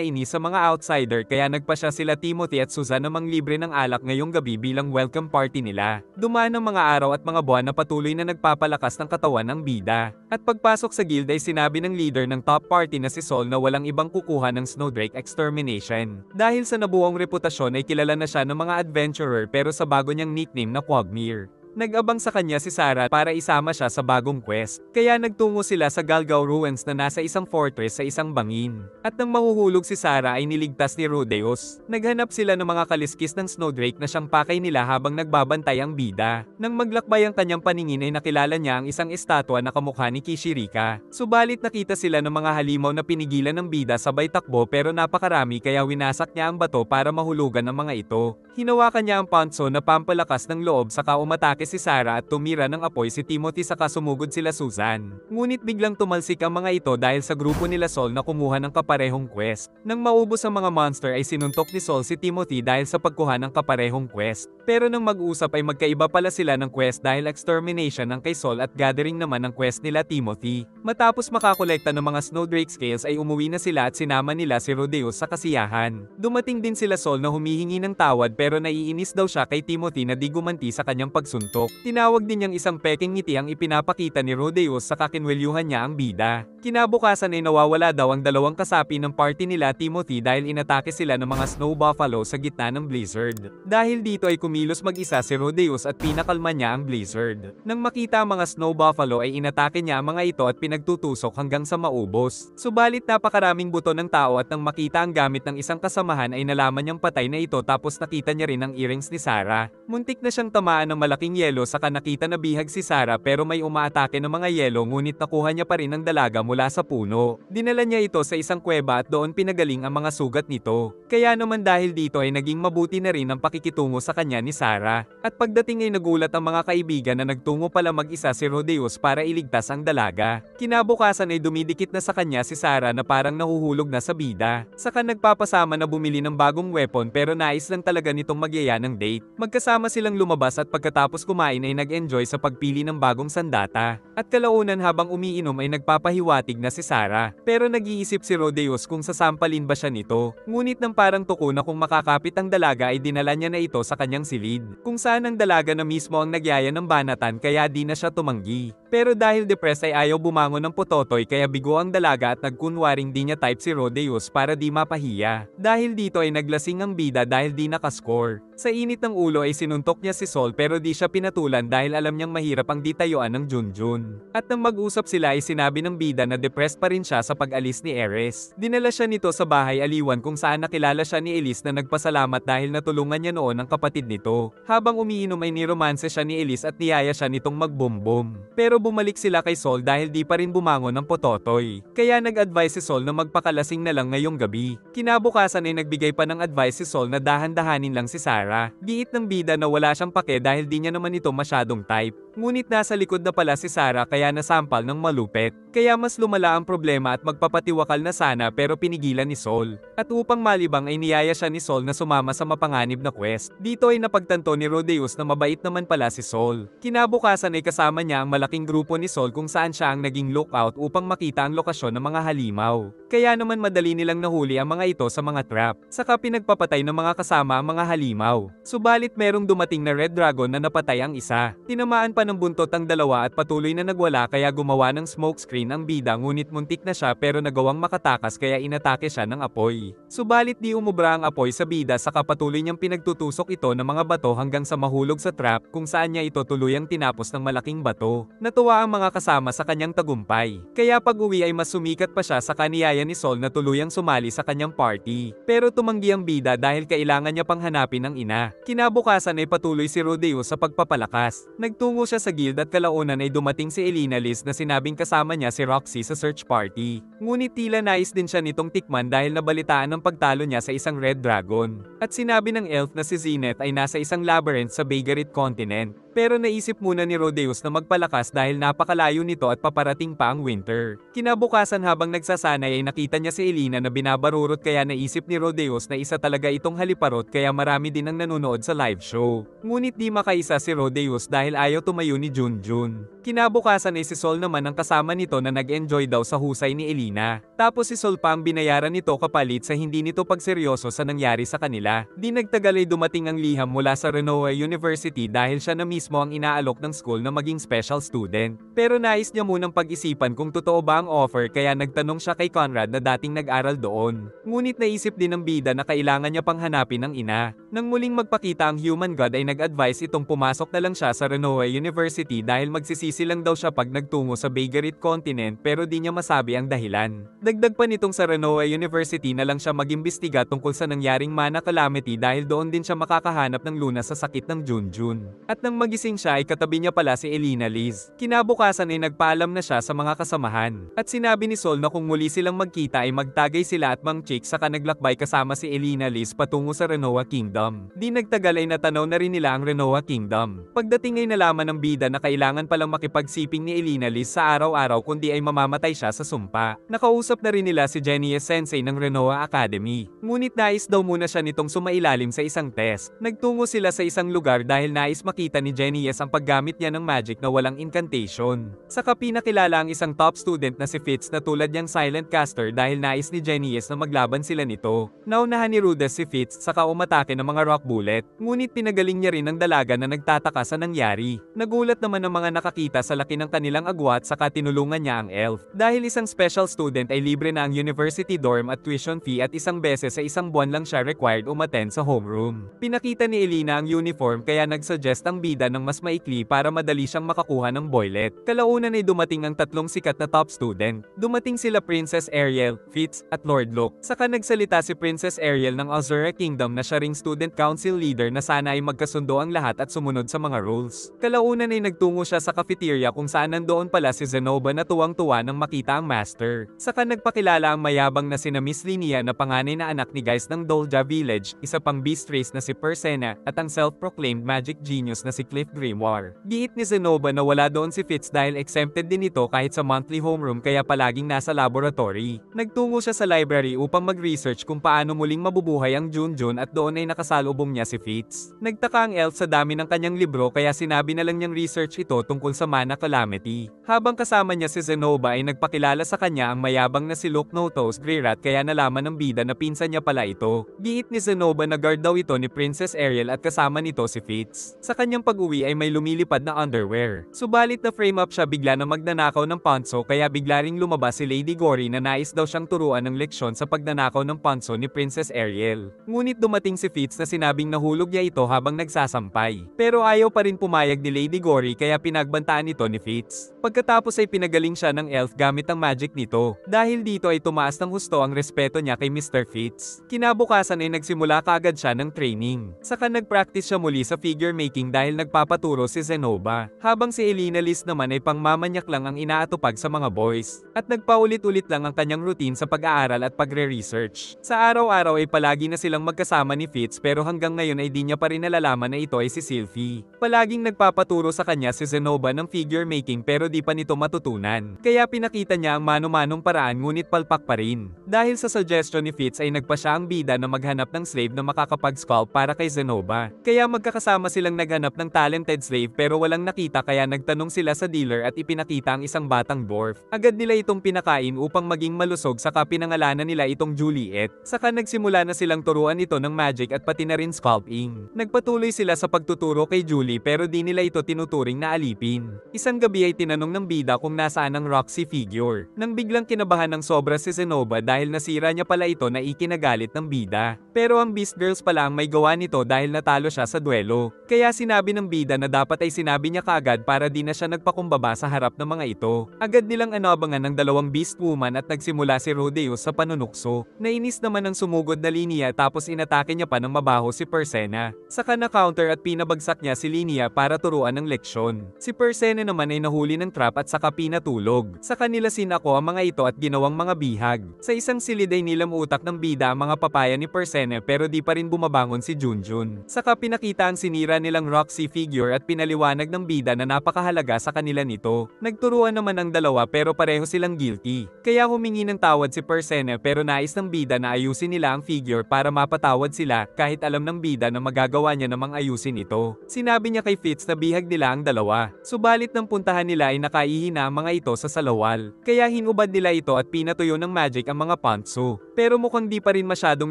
[SPEAKER 1] nainis sa mga outsider kaya nagpasya sila Timothy at Susan na manglibre ng alak ngayong gabi bilang welcome party nila. Dumaan ang mga araw at mga buwan na patuloy na nagpapalakas ng katawan ng bida. At pagpasok sa guild ay sinabi ng leader ng top party na si Sol na walang ibang kukuha ng Snowdrake Extermination. Dahil sa nabuong reputasyon ay kilala na siya ng mga adventurer pero sa bago niyang nickname na Quagmire. Nag-abang sa kanya si Sarah para isama siya sa bagong quest. Kaya nagtungo sila sa Galgao Ruins na nasa isang fortress sa isang bangin. At nang mahuhulog si Sarah ay niligtas ni Rodeos. Naghanap sila ng mga kaliskis ng Snowdrake na siyang pakay nila habang nagbabantay ang bida. Nang maglakbay ang kanyang paningin ay nakilala niya ang isang estatwa na kamukha ni Kishirika. Subalit nakita sila ng mga halimaw na pinigilan ng bida sabay takbo pero napakarami kaya winasak niya ang bato para mahulugan ang mga ito. Hinawakan niya ang ponso na pampalakas ng loob saka umatake si Sarah at tumira ng apoy si Timothy saka sumugod sila Susan. Ngunit biglang tumalsik ang mga ito dahil sa grupo nila Sol na kumuha ng kaparehong quest. Nang maubos ang mga monster ay sinuntok ni Sol si Timothy dahil sa pagkuha ng kaparehong quest. Pero nang mag-usap ay magkaiba pala sila ng quest dahil extermination ang kay Sol at gathering naman ang quest nila Timothy. Matapos makakolekta ng mga Snowdrake scales ay umuwi na sila at sinama nila si Rodeos sa kasiyahan. Dumating din sila Sol na humihingi ng tawad pero naiinis daw siya kay Timothy na di gumanti sa kanyang pagsuntok. Tinawag din niyang isang peking ngiti ang ipinapakita ni Rodeos sa kinwelyuhan niya ang bida. Kinabukasan ay nawawala daw ang dalawang kasapi ng party nila Timothy dahil inatake sila ng mga snow buffalo sa gitna ng blizzard. Dahil dito ay kumilos mag-isa si Rodeos at pinakalma niya ang blizzard. Nang makita ang mga snow buffalo ay inatake niya ang mga ito at pinagtutusok hanggang sa maubos. Subalit napakaraming buto ng tao at nang makita ang gamit ng isang kasamahan ay nalaman niyang patay na ito tapos nakita niya rin ang earrings ni Sarah. Muntik na siyang tamaan ng malaking yelo saka nakita na bihag si Sarah pero may umaatake ng mga yelo ngunit nakuha niya pa rin ang dalaga mula sa puno. Dinala niya ito sa isang kuweba at doon pinagaling ang mga sugat nito. Kaya naman dahil dito ay naging mabuti na rin ang pakikitungo sa kanya ni Sarah. At pagdating ay nagulat ang mga kaibigan na nagtungo pala mag-isa si Rodeos para iligtas ang dalaga. Kinabukasan ay dumidikit na sa kanya si Sarah na parang nahuhulog na sa bida. Saka nagpapasama na bumili ng bagong weapon pero nais lang talaga nitong magyaya ng date. Magkasama silang lumabas at pagkatapos kumain ay nag-enjoy sa pagpili ng bagong sandata. At kalaunan habang umiinom ay nagpapahiwatig na si Sarah. Pero nag-iisip si Rodeos kung sasampalin ba siya nito. Ngunit nang parang tuko na kung makakapit ang dalaga ay dinala niya na ito sa kanyang silid. Kung saan ang dalaga na mismo ang nagyaya ng banatan kaya di na siya tumanggi. Pero dahil depressed ay ayaw bumangon ng pototoy kaya bigo ang dalaga at nagkunwaring di niya type si Rodeus para di mapahiya. Dahil dito ay naglasing ang bida dahil di nakascore. Sa init ng ulo ay sinuntok niya si Sol pero di siya pinatulan dahil alam niyang mahirap ang ditayuan ng Junjun. At nang mag-usap sila ay sinabi ng bida na depressed pa rin siya sa pag-alis ni Ares. Dinala siya nito sa bahay aliwan kung saan nakilala siya ni Elise na nagpasalamat dahil natulungan niya noon ang kapatid nito. Habang umiinom ay niromanse siya ni Elise at niyaya siya nitong magbombom. Pero bumalik sila kay Sol dahil di pa rin bumangon ng pototoy. Kaya nag-advise si Sol na magpakalasing na lang ngayong gabi. Kinabukasan ay nagbigay pa ng advice si Sol na dahan-dahanin lang si Sarah. Giit ng bida na wala siyang pake dahil di niya naman ito masyadong type. Ngunit nasa likod na pala si Sarah kaya nasampal ng malupit. Kaya mas lumala ang problema at magpapatiwakal na sana pero pinigilan ni Sol. At upang malibang ay niyaya siya ni Sol na sumama sa mapanganib na quest. Dito ay napagtanto ni Rodeus na mabait naman pala si Sol. Kinabukasan ay kasama niya ang malaking grupo ni Sol kung saan siya ang naging lookout upang makita ang lokasyon ng mga halimaw. Kaya naman madali nilang nahuli ang mga ito sa mga trap. Saka pinagpapatay ng mga kasama ang mga halimaw. Subalit merong dumating na Red Dragon na napatay ang isa. Tinamaan pa ng buntot ang dalawa at patuloy na nagwala kaya gumawa ng smokescreen ang bida ngunit muntik na siya pero nagawang makatakas kaya inatake siya ng apoy. Subalit di umubra ang apoy sa bida saka patuloy niyang pinagtutusok ito ng mga bato hanggang sa mahulog sa trap kung saan niya ito tuluyang tinapos ng malaking bato. Natuwa ang mga kasama sa kanyang tagumpay. Kaya pag-uwi ay mas sumikat pa siya sa kaniyaya ni Sol na tuluyang sumali sa kanyang party. Pero tumanggi ang bida dahil kailangan niya pang hanapin ang ina. Kinabukasan ay patuloy si Rodeus sa pagpapalakas. Nagtungo siya sa guild at kalaunan ay dumating si Elina Liz na sinabing kasama niya si Roxy sa search party. Ngunit tila nais din siya nitong tikman dahil nabalitaan ang pagtalo niya sa isang Red Dragon. At sinabi ng elf na si Zenith ay nasa isang labyrinth sa Begarit Continent. Pero naisip muna ni Rodeus na magpalakas dahil napakalayo nito at paparating pa ang winter. Kinabukasan habang nagsasanay ay nakita niya si Elina na binabarurot kaya naisip ni Rodeus na isa talaga itong haliparot kaya marami din ang nanonood sa live show. Ngunit di makaisa si Rodeus dahil ayaw tumayo ni Junjun. Kinabukasan ay si Sol naman ang kasama nito na nag-enjoy daw sa husay ni Elina. Tapos si Sol pa ang binayaran nito kapalit sa hindi nito pagseryoso sa nangyari sa kanila. Di nagtagal ay dumating ang liham mula sa Renoa University dahil siya na mismo ang inaalok ng school na maging special student. Pero nais niya munang pag-isipan kung totoo ba ang offer kaya nagtanong siya kay Conrad na dating nag-aral doon. Ngunit naisip din ng bida na kailangan niya pang hanapin ang ina. Nang muling magpakita ang human god ay nag-advise itong pumasok na lang siya sa Renoa University dahil magsisisi lang daw siya pag nagtungo sa Begarit Continent pero di niya masabi ang dahilan. Dagdag pa nitong sa Renoa University na lang siya mag-imbestiga tungkol sa nangyaring mana calamity dahil doon din siya makakahanap ng lunas sa sakit ng Junjun. At nang magising siya ay katabi niya pala si Elina Liz. Kinabukasan ay nagpaalam na siya sa mga kasamahan. At sinabi ni Sol na kung muli silang magkita ay magtagay sila at mang-chick saka naglakbay kasama si Elina Liz patungo sa Renoa Kingdom. Di nagtagal ay natanaw na rin nila ang Renoa Kingdom. Pagdating ay nalaman ng bida na kailangan palang makipagsiping ni Elina Liz sa araw-araw kundi ay mamamatay siya sa sumpa. Nakausap na rin nila si Genius Sensei ng Renoa Academy. Ngunit nais daw muna siya nitong sumailalim sa isang test. Nagtungo sila sa isang lugar dahil nais makita ni Genius ang paggamit niya ng magic na walang incantation. Saka pinakilala ang isang top student na si Fitz na tulad niyang silent caster dahil nais ni Genius na maglaban sila nito. Naunahan ni Rudes si Fitz saka umatake ng mga rock bullet. Ngunit pinagaling niya rin ang dalaga na nagtataka sa nangyari. Nagulat naman ang mga nakakita sa laki ng kanilang agwat saka tinulungan niya ang elf. Dahil isang special student ay libre na ang university dorm at tuition fee at isang beses sa isang buwan lang siya required umattend sa homeroom. Pinakita ni Elina ang uniform kaya nagsuggest ang bida ng mas maikli para madali siyang makakuha ng boylet. Kalaunan ay dumating ang tatlong sikat na top student. Dumating sila Princess Ariel, Fitz, at Lord Luke. Saka nagsalita si Princess Ariel ng Azura Kingdom na siya ring student council leader na sana ay magkasundo ang lahat at sumunod sa mga rules. Kalaunan ay nagtungo siya sa cafeteria kung saan nandoon pala si Zenobia na tuwang-tuwa nang makita ang master. Saka nagpakilala ang mayabang na sina Miss Linnea na panganay na anak ni Geist ng Dolja Village, isa pang beast race na si Persena, at ang self-proclaimed magic genius na si Cliff Grimoire. Giit ni Zenobia na wala doon si Fitz dahil exempted din ito kahit sa monthly homeroom kaya palaging nasa laboratory. Nagtungo siya sa library upang mag-research kung paano muling mabubuhay ang Junjun at doon ay nakasalubong niya si Fitz. Nagtaka ang elf sa dami ng kanyang libro kaya sinabi na lang niyang research ito tungkol sa mana calamity. Habang kasama niya si Zenobia ay nagpakilala sa kanya ang mayabang na si Luke Notos Greyrat kaya nalaman ng bida na pinsan niya pala ito. Giit ni Zenobia na guard daw ito ni Princess Ariel at kasama nito si Fitz. Sa kanyang pag-uwi pag-uwi ay may lumilipad na underwear. Subalit na frame up siya bigla na magnanakaw ng ponso kaya bigla ring lumabas si Lady Gory na nais daw siyang turuan ng leksyon sa pagnanakaw ng ponso ni Princess Ariel. Ngunit dumating si Fitz na sinabing nahulog niya ito habang nagsasampay. Pero ayaw pa rin pumayag ni Lady Gory kaya pinagbantaan ito ni Fitz. Pagkatapos ay pinagaling siya ng elf gamit ang magic nito. Dahil dito ay tumaas ng husto ang respeto niya kay Mr. Fitz. Kinabukasan ay nagsimula kaagad siya ng training. Saka nag-practice siya muli sa figure making dahil nagpapaturo si Zenobia. Habang si Elina Liz naman ay pangmamanyak lang ang inaatupag sa mga boys. At nagpaulit-ulit lang ang kanyang routine sa pag-aaral at pagre-research. Sa araw-araw ay palagi na silang magkasama ni Fitz pero hanggang ngayon ay di niya pa rin nalalaman na ito ay si Sylvie. Palaging nagpapaturo sa kanya si Zenobia ng figure making pero di pa nito matutunan. Kaya pinakita niya ang mano-manong paraan ngunit palpak pa rin. Dahil sa suggestion ni Fitz ay nagpa siya ang bida na maghanap ng slave na makakapag-sculpt para kay Zenobia. Kaya magkakasama silang naghanap ng talented slave pero walang nakita kaya nagtanong sila sa dealer at ipinakita ang isang batang dwarf. Agad nila itong pinakain upang maging malusog saka pinangalanan nila itong Juliet. Saka nagsimula na silang turuan ito ng magic at pati na rin sculpting. Nagpatuloy sila sa pagtuturo kay Julie pero di nila ito tinuturing na alipin. Isang gabi ay tinanong ng bida kung nasaan ang Roxy figure. Nang biglang kinabahan ng sobra si Zenobia dahil nasira niya pala ito na ikinagalit ng bida. Pero ang Beast Girls pala ang may gawa nito dahil natalo siya sa duelo. Kaya sinabi ng bida na dapat ay sinabi niya kaagad para di na siya nagpakumbaba sa harap ng mga ito. Agad nilang anabangan ng dalawang Beast Woman at nagsimula si Rodeus sa panunukso. Nainis naman ang sumugod na Linia tapos inatake niya pa ng mabaho si Persena. Saka na-counter at pinabagsak niya si Linia para turuan ng leksyon. Si Persena naman ay nahuli ng trap at saka pinatulog. Sa kanila sinako ang mga ito at ginawang mga bihag. Sa isang silid ay nilam utak ng bida ang mga papaya ni Persena pero di pa rin bumabangon si Junjun. Saka pinakita ang sinira nilang Roxy figure at pinaliwanag ng bida na napakahalaga sa kanila nito. Nagturuan naman ang dalawa pero pareho silang guilty. Kaya humingi ng tawad si Persena pero nais ng bida na ayusin nila ang figure para mapatawad sila kahit alam ng bida na magagawa niya namang ayusin ito. Sinabi niya kay Fitz na bihag nila ang dalawa. Subalit nang puntahan nila ay nakaihina ang mga ito sa salawal. Kaya hinubad nila ito at pinatuyo ng magic ang mga pantso. Pero mukhang di pa rin masyadong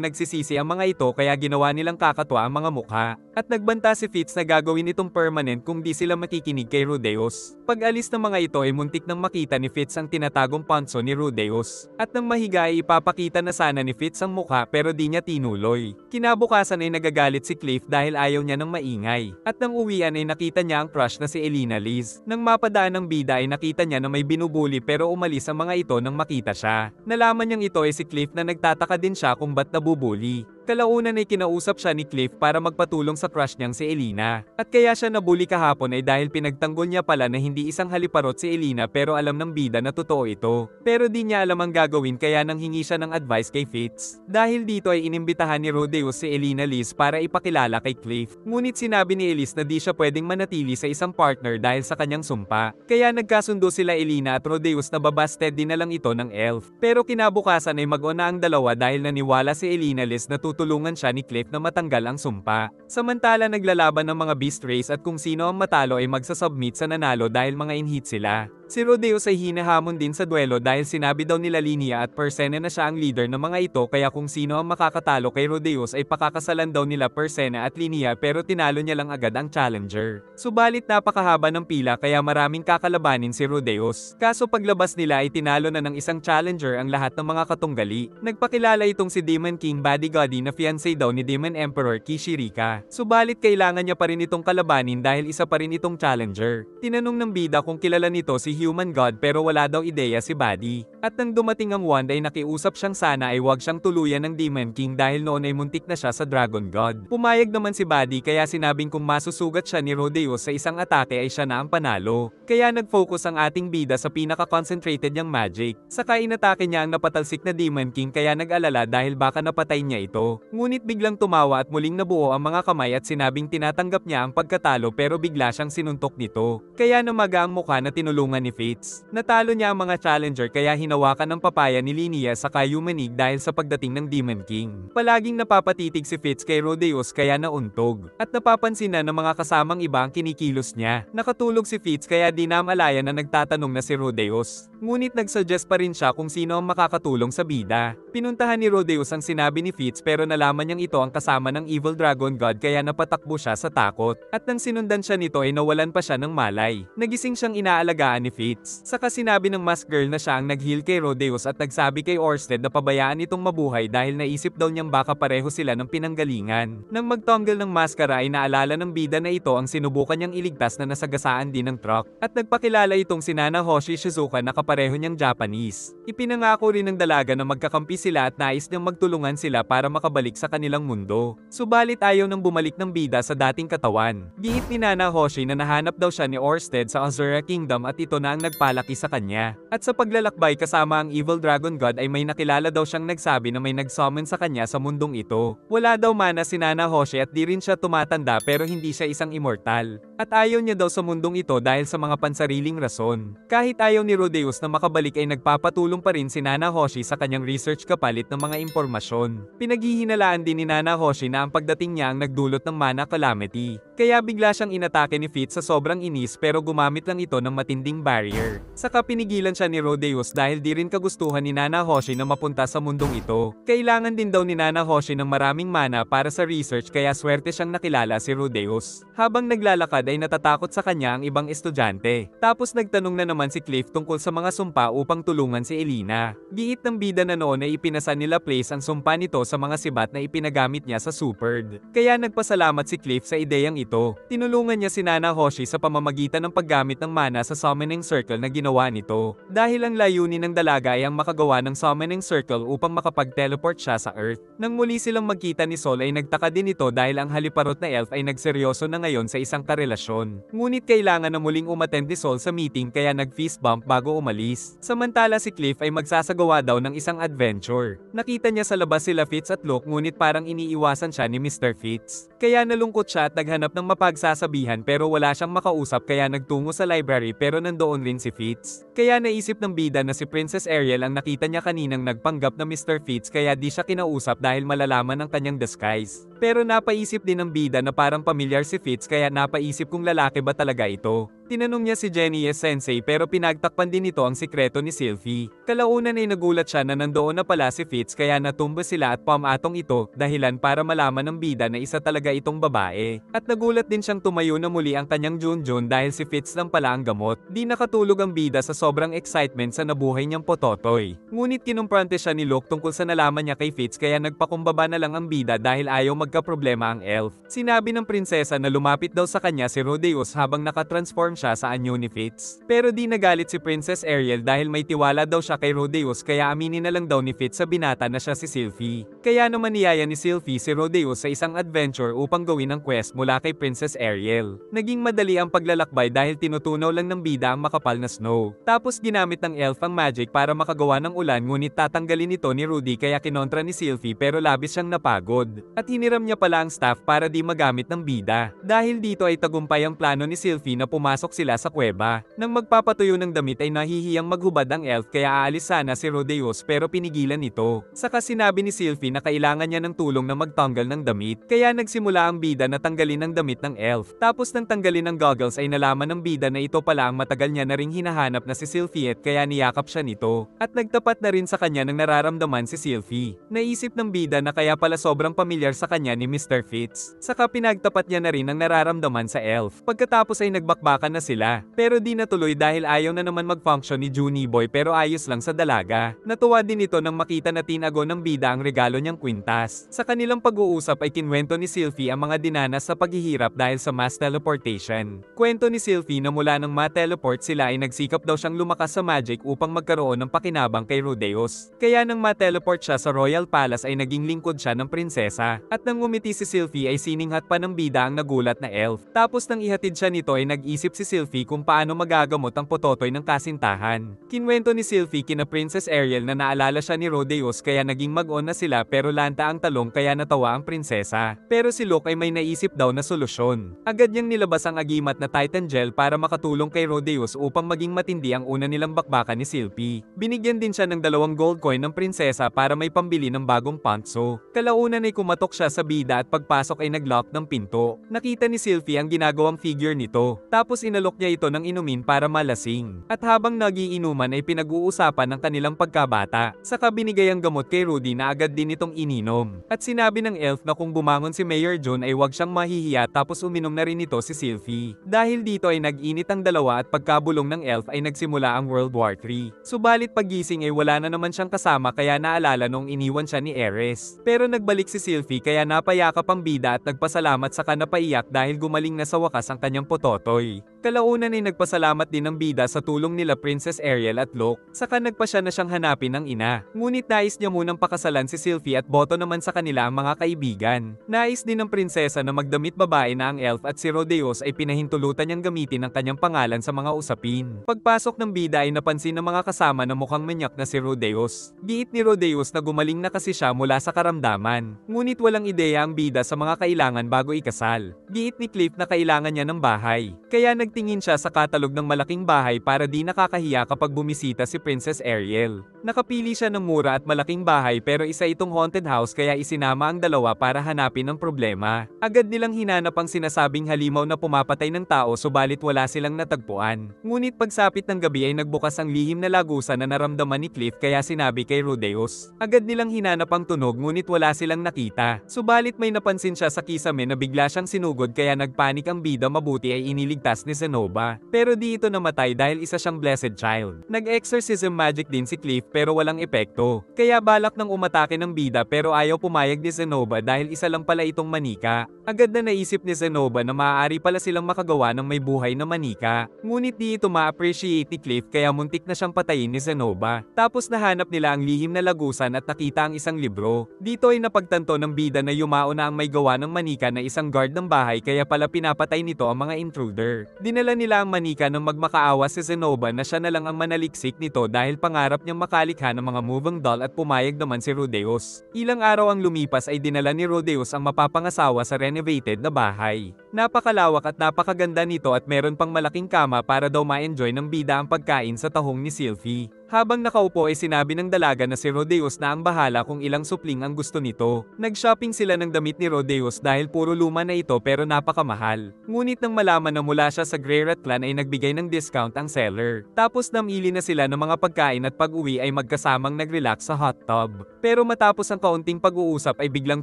[SPEAKER 1] nagsisisi ang mga ito kaya ginawa nilang kakatwa ang mga mukha. At nagbanta si Fitz na gagawin itong permanent kung di sila makikinig kay Rudeus. Pag-alis ng mga ito ay muntik nang makita ni Fitz ang tinatagong pantso ni Rudeus. At nang mahiga ay ipapakita na sana ni Fitz ang mukha pero di niya tinuloy. Kinabukasan ay nagagalit si Cliff dahil ayaw niya ng maingay. At nang uwian ay nakita niya ang crush na si Elina Liz. Nang mapadaan ng bida ay nakita niya na may binubuli pero umalis ang mga ito nang makita siya. Nalaman niyang ito ay si Cliff na nagtataka din siya kung ba't nabubuli. Kalaunan ay kinausap siya ni Cliff para magpatulong sa crush niyang si Elina. At kaya siya nabuli kahapon ay dahil pinagtanggol niya pala na hindi isang haliparot si Elina pero alam ng bida na totoo ito. Pero di niya alam ang gagawin kaya nang hingi siya ng advice kay Fitz. Dahil dito ay inimbitahan ni Rodeus si Elina Liz para ipakilala kay Cliff. Ngunit sinabi ni Elise na di siya pwedeng manatili sa isang partner dahil sa kanyang sumpa. Kaya nagkasundo sila Elina at Rodeus na babasted din na lang ito ng elf. Pero kinabukasan ay mag-una ang dalawa dahil naniwala si Elina Liz na tutulungan siya ni Cliff na matanggal ang sumpa. Samantala naglalaban ng mga beast race at kung sino ang matalo ay magsasubmit sa nanalo dahil mga in-hit sila. Si Rodeus ay hinahamon din sa duelo dahil sinabi daw nila Linia at Persena na siya ang leader ng mga ito kaya kung sino ang makakatalo kay Rodeus ay pakakasalan daw nila Persena at Linia pero tinalo niya lang agad ang challenger. Subalit napakahaba ng pila kaya maraming kakalabanin si Rodeus. Kaso paglabas nila ay tinalo na ng isang challenger ang lahat ng mga katunggali. Nagpakilala itong si Demon King Bodyguardy na fiancé daw ni Demon Emperor Kishirika. Subalit kailangan niya pa rin itong kalabanin dahil isa pa rin itong challenger. Tinanong ng bida kung kilala nito si human god pero wala daw ideya si Buddy. At nang dumating ang wand ay nakiusap siyang sana ay wag siyang tuluyan ng Demon King dahil noon ay muntik na siya sa Dragon God. Pumayag naman si Buddy kaya sinabing kung masusugat siya ni Rodeus sa isang atake ay siya na ang panalo. Kaya nag-focus ang ating bida sa pinaka-concentrated niyang magic. Saka inatake niya ang napatalsik na Demon King kaya nag-alala dahil baka napatay niya ito. Ngunit biglang tumawa at muling nabuo ang mga kamay at sinabing tinatanggap niya ang pagkatalo pero bigla siyang sinuntok nito. Kaya namaga ang mukha na tinulungan ni Fates. Natalo niya ang mga challenger kaya hinawakan ng papaya ni Linnea sa Kayumanig dahil sa pagdating ng Demon King. Palaging napapatitig si Fates kay Rodeos kaya nauntog. At napapansin na ng mga kasamang iba ang kinikilos niya. Nakatulog si Fates kaya di namalaya na nagtatanong na si Rodeos. Ngunit nagsuggest pa rin siya kung sino ang makakatulong sa bida. Pinuntahan ni Rodeos ang sinabi ni Fates pero nalaman niyang ito ang kasama ng Evil Dragon God kaya napatakbo siya sa takot. At nang sinundan siya nito ay nawalan pa siya ng malay. Nagising siyang inaalagaan ni Fates. Saka sinabi ng mask girl na siya ang nag-heal kay Rodeos at nagsabi kay Orsted na pabayaan itong mabuhay dahil naisip daw niyang baka pareho sila ng pinanggalingan. Nang magtanggal ng maskara ay naalala ng bida na ito ang sinubukan niyang iligtas na nasagasaan din ng truck. At nagpakilala itong si Nanahoshi Shizuka na kapareho niyang Japanese. Ipinangako rin ng dalaga na magkakampi sila at nais niyang magtulungan sila para makabalik sa kanilang mundo. Subalit ayaw nang bumalik ng bida sa dating katawan. Giit ni Nanahoshi na nahanap daw siya ni Orsted sa Azura Kingdom at ito na ang nagpalaki sa kanya. At sa paglalakbay kasama ang Evil Dragon God ay may nakilala daw siyang nagsabi na may nag-summon sa kanya sa mundong ito. Wala daw mana si Nanahoshi at di rin siya tumatanda pero hindi siya isang immortal. At ayaw niya daw sa mundong ito dahil sa mga pansariling rason. Kahit ayaw ni Rodeos na makabalik ay nagpapatulong pa rin si Nanahoshi sa kanyang research kapalit ng mga impormasyon. Pinaghihinalaan din ni Nanahoshi na ang pagdating niya ang nagdulot ng mana calamity. Kaya bigla siyang inatake ni Fates sa sobrang inis pero gumamit lang ito ng matinding barrier. Saka pinigilan siya ni Rodeos dahil di rin kagustuhan ni Nanahoshi na mapunta sa mundong ito. Kailangan din daw ni Nanahoshi ng maraming mana para sa research kaya swerte siyang nakilala si Rodeos. Habang naglalakad ay natatakot sa kanya ang ibang estudyante. Tapos nagtanong na naman si Cliff tungkol sa mga sumpa upang tulungan si Elina. Giit ng bida na noon ay ipinasa nila Place ang sumpa nito sa mga sibat na ipinagamit niya sa Superd. Kaya nagpasalamat si Cliff sa ideyang ito. Tinulungan niya si Nanahoshi sa pamamagitan ng paggamit ng mana sa summoning circle na ginawa nito. Dahil ang layunin ng dalaga ay ang makagawa ng summoning circle upang makapag-teleport siya sa Earth. Nang muli silang magkita ni Sol ay nagtaka din ito dahil ang haliparot na elf ay nagseryoso na ngayon sa isang karelasyon. Ngunit kailangan na muling umattend ni Sol sa meeting kaya nag-fist bump bago umalis. Samantala si Cliff ay magsasagawa daw ng isang adventure. Nakita niya sa labas sila Fitz at Luke ngunit parang iniiwasan siya ni Mr. Fitz. Kaya nalungkot siya at naghanap ng mapagsasabihan pero wala siyang makausap kaya nagtungo sa library pero nandoon rin si Fitz. Kaya naisip ng bida na si Princess Ariel ang nakita niya kaninang nagpanggap na Mr. Fitz kaya di siya kinausap dahil malalaman ng kanyang disguise. Pero napaisip din ng bida na parang pamilyar si Fitz kaya napaisip kung lalaki ba talaga ito. Tinanong niya si Jenny Sensei pero pinagtakpan din nito ang sikreto ni Sylvie. Kalaunan ay nagulat siya na nandoon na pala si Fitz kaya natumba sila at pamatong ito dahilan para malaman ng bida na isa talaga itong babae. At nagulat din siyang tumayo na muli ang kanyang Junjun dahil si Fitz lang pala ang gamot. Di nakatulog ang bida sa sobrang excitement sa nabuhay niyang pototoy. Ngunit kinumprante siya ni Luke tungkol sa nalaman niya kay Fitz kaya nagpakumbaba na lang ang bida dahil ayaw magkaproblema ang elf. Sinabi ng prinsesa na lumapit daw sa kanya si Rodeos habang nakatransform siya sa anyo ni Fitz. Pero di nagalit si Princess Ariel dahil may tiwala daw siya kay Rodeos kaya aminin na lang daw ni Fitz sa binata na siya si Sylvie. Kaya naman niyaya ni Sylvie si Rodeos sa isang adventure upang gawin ang quest mula kay Princess Ariel. Naging madali ang paglalakbay dahil tinutunaw lang ng bida ang makapal na snow. Tapos ginamit ng elf ang magic para makagawa ng ulan ngunit tatanggalin ito ni Rudy kaya kinontra ni Sylvie pero labis siyang napagod. At hiniram niya pala ang staff para di magamit ng bida. Dahil dito ay tagumpay ang plano ni Sylvie na pumasok sila sa kuweba. Nang magpapatuyo ng damit ay nahihiyang maghubad ang elf kaya aalis sana si Rodeos pero pinigilan ito. Saka sinabi ni Sylvie na kailangan niya ng tulong na magtanggal ng damit kaya nagsimula ang bida na tanggalin ang damit ng elf. Tapos nang tanggalin ang goggles ay nalaman ng bida na ito pala ang matagal niya na ring hinahanap na si Sylvie at kaya niyakap siya nito. At nagtapat na rin sa kanya ng nararamdaman si Sylvie. Naisip ng bida na kaya pala sobrang pamilyar sa kanya ni Mr. Fitz. Saka pinagtapat niya na rin ang nararamdaman sa elf. Pagkatapos ay nagbakbakan na sila. Pero di natuloy dahil ayaw na naman mag-function ni Junie Boy pero ayos lang sa dalaga. Natuwa din ito nang makita na tinago ng bida ang regalo niyang kwintas. Sa kanilang pag-uusap ay kinwento ni Sylvie ang mga dinanas sa paghihirap dahil sa mass teleportation. Kwento ni Sylvie na mula nang ma-teleport sila ay nagsikap daw siyang lumakas sa magic upang magkaroon ng pakinabang kay Rodeos. Kaya nang ma-teleport siya sa Royal Palace ay naging lingkod siya ng prinsesa. At nang nang ngumiti si Sylvie ay sininghat pa ng bida ang nagulat na elf. Tapos nang ihatid siya nito ay nag-isip si Sylvie kung paano magagamot ang pototoy ng kasintahan. Kinwento ni Sylvie kina Princess Ariel na naalala siya ni Rodeos kaya naging mag-on na sila pero lanta ang talong kaya natawa ang prinsesa. Pero si Luke ay may naisip daw na solusyon. Agad niyang nilabas ang agimat na Titan Gel para makatulong kay Rodeos upang maging matindi ang una nilang bakbakan ni Sylvie. Binigyan din siya ng 2 gold coin ng prinsesa para may pambili ng bagong pantso. Kalaunan ay kumatok siya sa bida at pagpasok ay nag-lock ng pinto. Nakita ni Sylvie ang ginagawang figure nito. Tapos inalok niya ito ng inumin para malasing. At habang nagiinuman ay pinag-uusapan ng kanilang pagkabata. Saka binigay ang gamot kay Rudy na agad din itong ininom. At sinabi ng elf na kung bumangon si Mayor John ay huwag siyang mahihiya tapos uminom na rin ito si Sylvie. Dahil dito ay nag-init ang dalawa at pagkabulong ng elf ay nagsimula ang World War III. Subalit paggising ay wala na naman siyang kasama kaya naalala nung iniwan siya ni Ares. Pero nagbalik si Sylvie kaya napayakap ang bida at nagpasalamat saka napaiyak dahil gumaling na sa wakas ang kanyang pototoy. Kalaunan ay nagpasalamat din ng bida sa tulong nila Princess Ariel at Luke, saka nagpa siya na siyang hanapin ng ina. Ngunit nais niya munang pakasalan si Sylvie at boto naman sa kanila ang mga kaibigan. Nais din ng prinsesa na magdamit babae na ang elf at si Rodeos ay pinahintulutan niyang gamitin ang kanyang pangalan sa mga usapin. Pagpasok ng bida ay napansin ng mga kasama na mukhang manyak na si Rodeos. Giit ni Rodeos na gumaling na kasi siya mula sa karamdaman. Ngunit walang ideya ang bida sa mga kailangan bago ikasal. Giit ni Cliff na kailangan niya ng bahay. Kaya nagtingin siya sa katalog ng malaking bahay para di nakakahiya kapag bumisita si Princess Ariel. Nakapili siya ng mura at malaking bahay pero isa itong haunted house kaya isinama ang dalawa para hanapin ang problema. Agad nilang hinanap ang sinasabing halimaw na pumapatay ng tao subalit wala silang natagpuan. Ngunit pagsapit ng gabi ay nagbukas ang lihim na lagusan na naramdaman ni Cliff kaya sinabi kay Rodeos. Agad nilang hinanap ang tunog ngunit wala silang nakita. Subalit may napansin siya sa kisame na bigla siyang sinugod kaya nagpanik ang bida, mabuti ay iniligtas ni Zenobia. Pero di ito namatay dahil isa siyang blessed child. Nag-exorcism magic din si Cliff pero walang epekto. Kaya balak nang umatake ng bida pero ayaw pumayag ni Zenobia dahil isa lang pala itong manika. Agad na naisip ni Zenobia na maaari pala silang makagawa ng may buhay na manika. Ngunit di ito ma-appreciate ni Cliff kaya muntik na siyang patayin ni Zenobia. Tapos nahanap nila ang lihim na lagusan at nakita ang isang libro. Dito ay napagtanto ng bida na yumao na ang may gawa ng manika na isang guard ng bahay kaya pala pinapatay nito ang mga intruder. Dinala nila ang manika nang magmakaawa si Zenobia na siya na lang ang manaliksik nito dahil pangarap niyang makalikha ng mga moving doll at pumayag naman si Rodeos. Ilang araw ang lumipas ay dinala ni Rodeos ang mapapangasawa sa renovated na bahay. Napakalawak at napakaganda nito at meron pang malaking kama para daw ma-enjoy ng bida ang pagkain sa tahong ni Sylvie. Habang nakaupo ay sinabi ng dalaga na si Rodeos na ang bahala kung ilang supling ang gusto nito. Nag-shopping sila ng damit ni Rodeos dahil puro luma na ito pero napakamahal. Ngunit nang malaman na mula siya sa Grey Rat Clan ay nagbigay ng discount ang seller. Tapos namili na sila ng mga pagkain at pag-uwi ay magkasamang nag-relax sa hot tub. Pero matapos ang kaunting pag-uusap ay biglang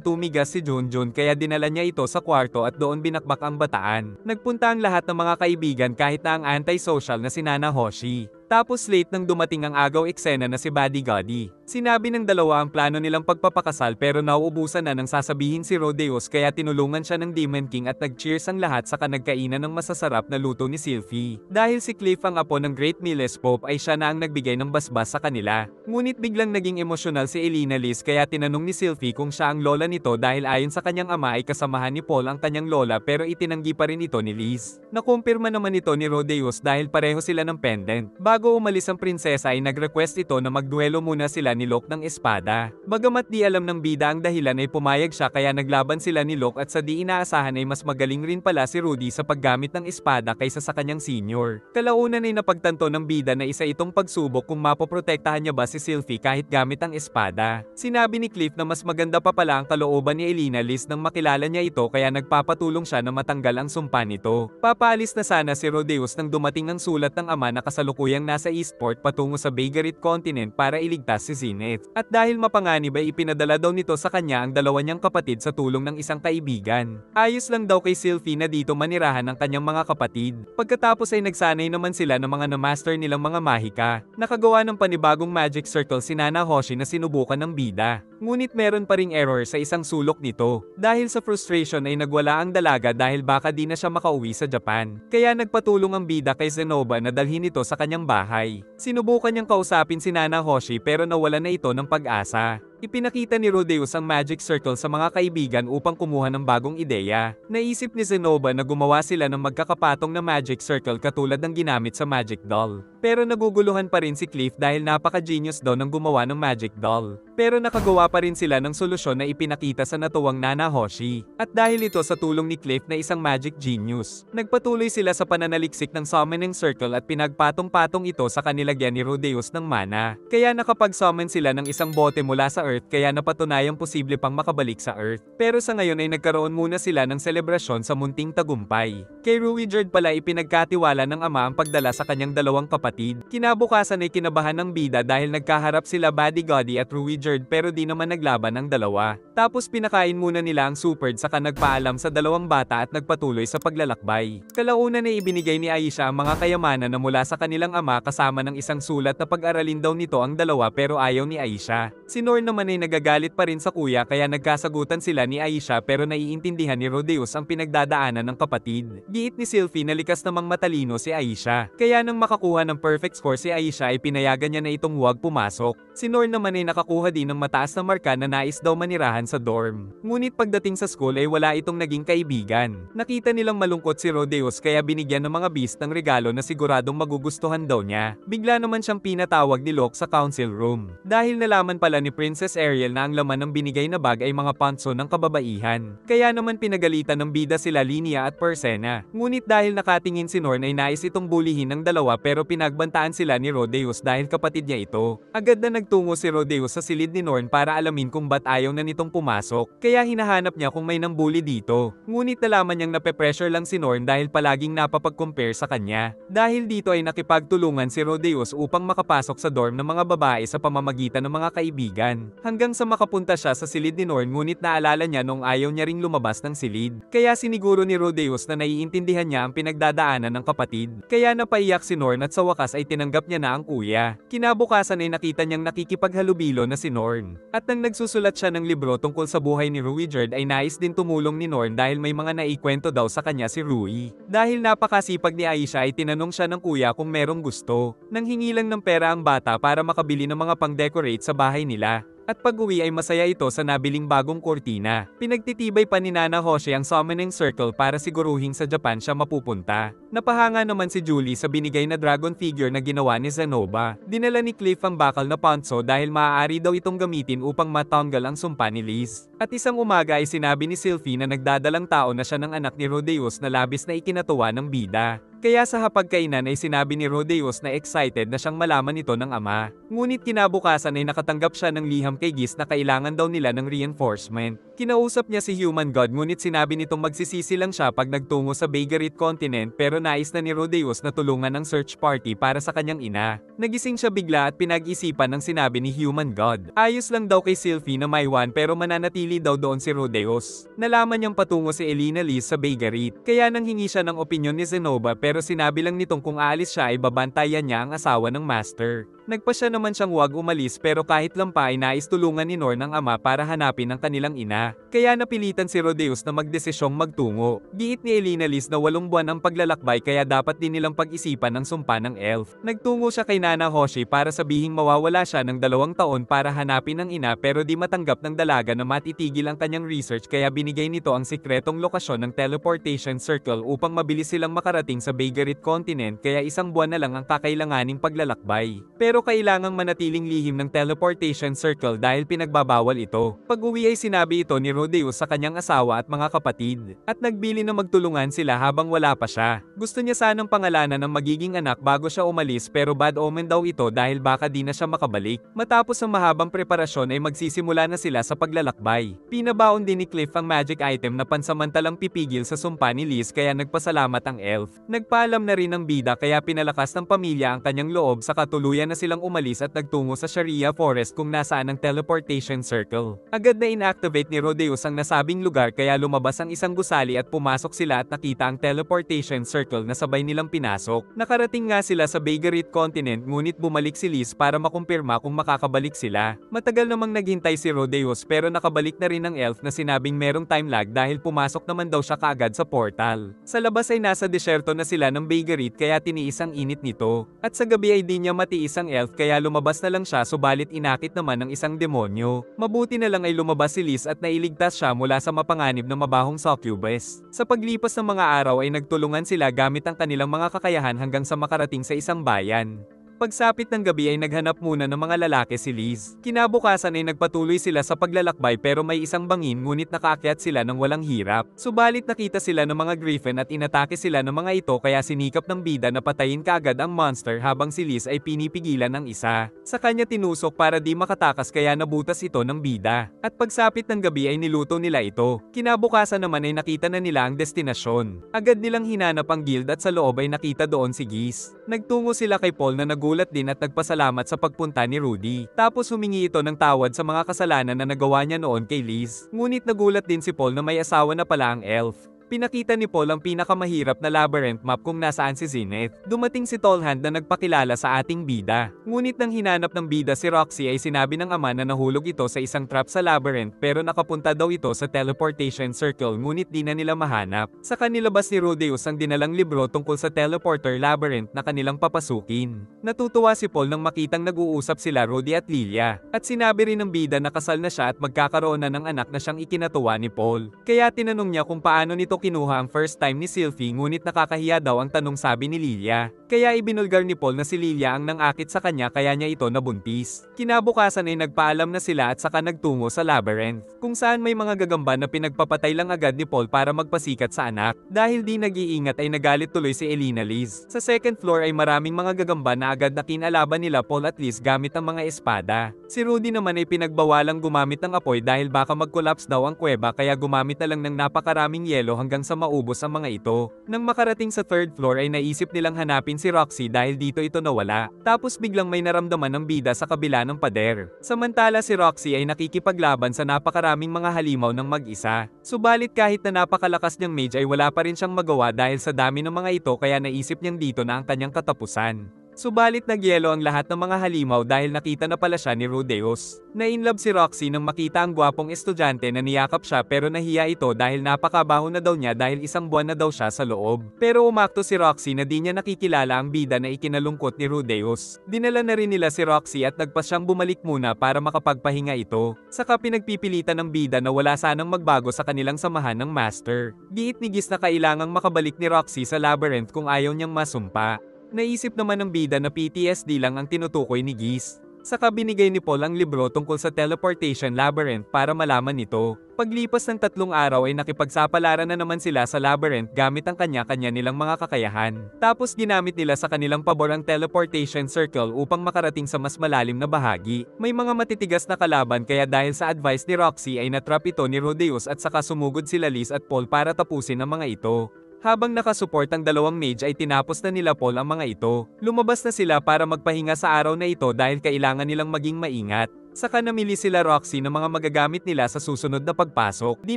[SPEAKER 1] tumigas si Junjun kaya dinala niya ito sa kwarto at doon binakbak ang bataan. Nagpunta ang lahat ng mga kaibigan kahit na ang anti-social na si Nana Hoshi. Tapos late nang dumating ang agaw eksena na si Buddy Goddy. Sinabi ng dalawa ang plano nilang pagpapakasal pero nauubusan na nang sasabihin si Rodeos kaya tinulungan siya ng Demon King at nag-cheers ang lahat saka nagkainan ng masasarap na luto ni Sylvie. Dahil si Cliff ang apo ng Great Miles Pope ay siya na ang nagbigay ng basbas sa kanila. Ngunit biglang naging emosyonal si Elena Liz kaya tinanong ni Sylvie kung siya ang lola nito dahil ayon sa kanyang ama ay kasamahan ni Paul ang kanyang lola pero itinanggi pa rin ito ni Liz. Nakumpirma naman ito ni Rodeos dahil pareho sila ng pendant. Bago umalis ang prinsesa ay nag-request ito na magduelo muna sila ni Locke ng espada. Bagamat di alam ng bida ang dahilan ay pumayag siya kaya naglaban sila ni Locke at sa di inaasahan ay mas magaling rin pala si Rudy sa paggamit ng espada kaysa sa kanyang senior. Kalaunan ay napagtanto ng bida na isa itong pagsubok kung mapoprotektahan niya ba si Sylvie kahit gamit ang espada. Sinabi ni Cliff na mas maganda pa pala ang kalooban ni Elena Liz nang makilala niya ito kaya nagpapatulong siya na matanggal ang sumpa nito. Papaalis na sana si Rodeos nang dumating ang sulat ng ama na kasalukuyang nasa Eastport patungo sa Bagarit Continent para iligtas si Zenith. At dahil mapanganib ay ipinadala daw nito sa kanya ang dalawa niyang kapatid sa tulong ng isang kaibigan. Ayos lang daw kay Sylvie na dito manirahan ang kanyang mga kapatid. Pagkatapos ay nagsanay naman sila ng mga na-master nilang mga mahika. Nakagawa ng panibagong magic circle si Nana Hoshi na sinubukan ng bida. Ngunit meron pa ring error sa isang sulok nito. Dahil sa frustration ay nagwala ang dalaga dahil baka di na siya makauwi sa Japan. Kaya nagpatulong ang bida kay Zenobia na dalhin ito sa kanyang bahay. Sinubukan niyang kausapin si Nana Hoshi pero nawala na ito ng pag-asa. Ipinakita ni Rodeus ang Magic Circle sa mga kaibigan upang kumuha ng bagong ideya. Naisip ni Zenobia na gumawa sila ng magkakapatong na Magic Circle katulad ng ginamit sa Magic Doll. Pero naguguluhan pa rin si Cliff dahil napaka-genius daw ng gumawa ng Magic Doll. Pero nakagawa pa rin sila ng solusyon na ipinakita sa natuwang Nana Hoshi. At dahil ito sa tulong ni Cliff na isang magic genius, nagpatuloy sila sa pananaliksik ng Summoning Circle at pinagpatong-patong ito sa kanilagyan ni Rodeus ng mana. Kaya nakapag-summon sila ng isang bote mula sa Earth kaya napatunayang posible pang makabalik sa Earth. Pero sa ngayon ay nagkaroon muna sila ng selebrasyon sa munting tagumpay. Kay Ruijerd pala ipinagkatiwala ng ama ang pagdala sa kanyang dalawang kapatid. Kinabukasan ay kinabahan ng bida dahil nagkaharap sila Buddy Goddy at Ruijerd pero di naman naglaban ang dalawa. Tapos pinakain muna nila ang Superd saka nagpaalam sa dalawang bata at nagpatuloy sa paglalakbay. Kalaunan ay ibinigay ni Aisha ang mga kayamanan na mula sa kanilang ama kasama ng isang sulat na pag-aralin daw nito ang dalawa pero ayaw ni Aisha. Si Norn naman ay nagagalit pa rin sa kuya kaya nagkasagutan sila ni Aisha pero naiintindihan ni Rodeus ang pinagdadaanan ng kapatid. Giit ni Sylvie na likas namang matalino si Aisha. Kaya nang makakuha ng perfect score si Aisha ay pinayagan niya na itong huwag pumasok. Si Norn naman ay nakakuha din ng mataas na marka na nais daw manirahan sa dorm. Ngunit pagdating sa school ay wala itong naging kaibigan. Nakita nilang malungkot si Rodeus kaya binigyan ng mga beast ng regalo na siguradong magugustuhan daw niya. Bigla naman siyang pinatawag ni Locke sa council room. Dahil nalaman pala ni Princess Ariel na ang laman ng binigay na bag ay mga panso ng kababaihan. Kaya naman pinagalitan ng bida sila Linia at Persena. Ngunit dahil nakatingin si Norn ay nais itong bulihin ng dalawa pero pinagbantaan sila ni Rodeus dahil kapatid niya ito. Agad na nagtungo si Rodeus sa silid ni Norn para alamin kung ba't ayaw na nitong pumasok. Kaya hinahanap niya kung may nambuli dito. Ngunit nalaman niyang nape-pressure lang si Norn dahil palaging napapag-compare sa kanya. Dahil dito ay nakipagtulungan si Rodeus upang makapasok sa dorm ng mga babae sa pamamagitan ng mga kaibigan. Hanggang sa makapunta siya sa silid ni Norn ngunit naalala niya nung ayaw niya ring lumabas ng silid. Kaya siniguro ni Rodeus na naiintindihan niya ang pinagdadaanan ng kapatid. Kaya napaiyak si Norn at sa wakas ay tinanggap niya na ang kuya. Kinabukasan ay nakita niyang nakikipaghalubilo na si Norn. At nang nagsusulat siya ng libro tungkol sa buhay ni Ruijerd ay nais din tumulong ni Norn dahil may mga naikwento daw sa kanya si Rui. Dahil napakasipag ni Aisha ay tinanong siya ng kuya kung merong gusto. Nang hingi lang ng pera ang bata para makabili ng mga pang-decorate sa bahay nila. At pag-uwi ay masaya ito sa nabiling bagong kortina. Pinagtitibay pa ni Nana Hoshi ang Summoning Circle para siguruhin sa Japan siya mapupunta. Napahanga naman si Julie sa binigay na dragon figure na ginawa ni Zenobia. Dinala ni Cliff ang bakal na ponso dahil maaari daw itong gamitin upang matanggal ang sumpa ni Liz. At isang umaga ay sinabi ni Sylvie na nagdadalang tao na siya ng anak ni Rodeus na labis na ikinatuwa ng bida. Kaya sa hapagkainan ay sinabi ni Rodeus na excited na siyang malaman ito ng ama. Ngunit kinabukasan ay nakatanggap siya ng liham kay Giz na kailangan daw nila ng reinforcement. Kinausap niya si Human God ngunit sinabi nitong magsisisi lang siya pag nagtungo sa Begarit Continent pero nais na ni Rodeus na tulungan ang search party para sa kanyang ina. Nagising siya bigla at pinag-isipan ng sinabi ni Human God. Ayos lang daw kay Sylvie na may one pero mananatili daw doon si Rodeus. Nalaman niyang patungo si Elena Liz sa Begarit. Kaya nang hingi siya ng opinyon ni Zenobia pero sinabi lang nitong kung aalis siya ay babantayan niya ang asawa ng master. Nagpa siya naman siyang huwag umalis pero kahit lang pa ay nais tulungan ni Norn ang ama para hanapin ang kanilang ina. Kaya napilitan si Rodeus na magdesisyong magtungo. Giit ni Elena Liz na 8 buwan ang paglalakbay kaya dapat din nilang pag-isipan ang sumpa ng elf. Nagtungo siya kay Nana Hoshi para sabihing mawawala siya ng 2 taon para hanapin ang ina pero di matanggap ng dalaga na matitigil ang kanyang research kaya binigay nito ang sikretong lokasyon ng teleportation circle upang mabilis silang makarating sa Begarit Continent kaya 1 buwan na lang ang kakailanganing paglalakbay. Pero kailangang manatiling lihim ng teleportation circle dahil pinagbabawal ito. Pag-uwi ay sinabi ito ni Rodeus sa kanyang asawa at mga kapatid. At nagbili na magtulungan sila habang wala pa siya. Gusto niya sanang pangalanan ng magiging anak bago siya umalis pero bad omen daw ito dahil baka di na siya makabalik. Matapos ang mahabang preparasyon ay magsisimula na sila sa paglalakbay. Pinabaon din ni Cliff ang magic item na pansamantalang pipigil sa sumpa ni Liz kaya nagpasalamat ang elf. Nagpaalam na rin ng bida kaya pinalakas ng pamilya ang kanyang loob sa katuluyan na silang umalis at nagtungo sa Sharia Forest kung nasaan ang teleportation circle. Agad na inactivate ni Rodeus ang nasabing lugar kaya lumabas ang isang gusali at pumasok sila at nakita ang teleportation circle na sabay nilang pinasok. Nakarating nga sila sa Begarit Continent ngunit bumalik si Liz para makumpirma kung makakabalik sila. Matagal namang naghintay si Rodeus pero nakabalik na rin ang elf na sinabing merong time lag dahil pumasok naman daw siya kaagad sa portal. Sa labas ay nasa desyerto na sila ng Begarit kaya tiniis ang init nito. At sa gabi ay di niya matiis ang elf kaya lumabas na lang siya subalit inakit naman ng isang demonyo. Mabuti na lang ay lumabas si Liz at nailigtas siya mula sa mapanganib na mabahong succubus. Sa paglipas ng mga araw ay nagtulungan sila gamit ang kanilang mga kakayahan hanggang sa makarating sa isang bayan. Pagsapit ng gabi ay naghanap muna ng mga lalaki si Liz. Kinabukasan ay nagpatuloy sila sa paglalakbay pero may isang bangin ngunit nakaakyat sila ng walang hirap. Subalit nakita sila ng mga griffin at inatake sila ng mga ito kaya sinikap ng bida na patayin kaagad ang monster habang si Liz ay pinipigilan ng isa. Sa kanya tinusok para di makatakas kaya nabutas ito ng bida. At pagsapit ng gabi ay niluto nila ito. Kinabukasan naman ay nakita na nila ang destinasyon. Agad nilang hinanap ang guild at sa loob ay nakita doon si Giz. Nagtungo sila kay Paul na nagulat din at nagpasalamat sa pagpunta ni Rudy. Tapos humingi ito ng tawad sa mga kasalanan na nagawa niya noon kay Liz. Ngunit nagulat din si Paul na may asawa na pala ang elf. Pinakita ni Paul ang pinakamahirap na labyrinth map kung nasaan si Zenith. Dumating si Tallhand na nagpakilala sa ating bida. Ngunit nang hinanap ng bida si Roxy ay sinabi ng ama na nahulog ito sa isang trap sa labyrinth pero nakapunta daw ito sa teleportation circle ngunit di na nila mahanap. Sa kanilabas ni Rudeus ang dinalang libro tungkol sa teleporter labyrinth na kanilang papasukin. Natutuwa si Paul nang makitang nag-uusap sila Rudy at Lilia. At sinabi rin ng bida na kasal na siya at magkakaroon na ng anak na siyang ikinatuwa ni Paul. Kaya tinanong niya kung paano nito kinuha ang first time ni Sylvie ngunit nakakahiya daw ang tanong sabi ni Lilia. Kaya ibinulgar ni Paul na si Lilia ang nangakit sa kanya kaya niya ito nabuntis. Kinabukasan ay nagpaalam na sila at saka nagtungo sa labyrinth, kung saan may mga gagamba na pinagpapatay lang agad ni Paul para magpasikat sa anak. Dahil di nag-iingat ay nagalit tuloy si Elena Liz. Sa second floor ay maraming mga gagamba na agad na kinalaban nila Paul at Liz gamit ang mga espada. Si Rudy naman ay pinagbawalang gumamit ng apoy dahil baka mag-collapse daw ang kuweba kaya gumamit na lang ng napakaraming yelo hanggang sa maubos ang mga ito. Nang makarating sa third floor ay naisip nilang hanapin si Roxy dahil dito ito nawala. Tapos biglang may naramdaman ng bida sa kabila ng pader. Samantala si Roxy ay nakikipaglaban sa napakaraming mga halimaw ng mag-isa. Subalit kahit na napakalakas niyang mage ay wala pa rin siyang magawa dahil sa dami ng mga ito kaya naisip niyang dito na ang kanyang katapusan. Subalit nagyelo ang lahat ng mga halimaw dahil nakita na pala siya ni Rudeus. Na-inlove si Roxy nang makita ang gwapong estudyante na niyakap siya pero nahiya ito dahil napakabaho na daw niya dahil isang buwan na daw siya sa loob. Pero umakto si Roxy na di niya nakikilala ang bida na ikinalungkot ni Rudeus. Dinala na rin nila si Roxy at nagpas siyang bumalik muna para makapagpahinga ito. Saka pinagpipilitan ng bida na wala sanang magbago sa kanilang samahan ng master. Giit ni Giz na kailangang makabalik ni Roxy sa labyrinth kung ayaw niyang masumpa. Naisip naman ng bida na PTSD lang ang tinutukoy ni Giz. Saka binigay ni Paul ang libro tungkol sa teleportation labyrinth para malaman ito. Paglipas ng 3 araw ay nakipagsapalaran na naman sila sa labyrinth gamit ang kanya-kanya nilang mga kakayahan. Tapos ginamit nila sa kanilang pabor ang teleportation circle upang makarating sa mas malalim na bahagi. May mga matitigas na kalaban kaya dahil sa advice ni Roxy ay natrap ito ni Rudeus at saka sumugod sila Liz at Paul para tapusin ang mga ito. Habang nakasupport ang dalawang mage ay tinapos na nila Paul ang mga ito. Lumabas na sila para magpahinga sa araw na ito dahil kailangan nilang maging maingat. Saka namili sila Roxy ng mga magagamit nila sa susunod na pagpasok. Di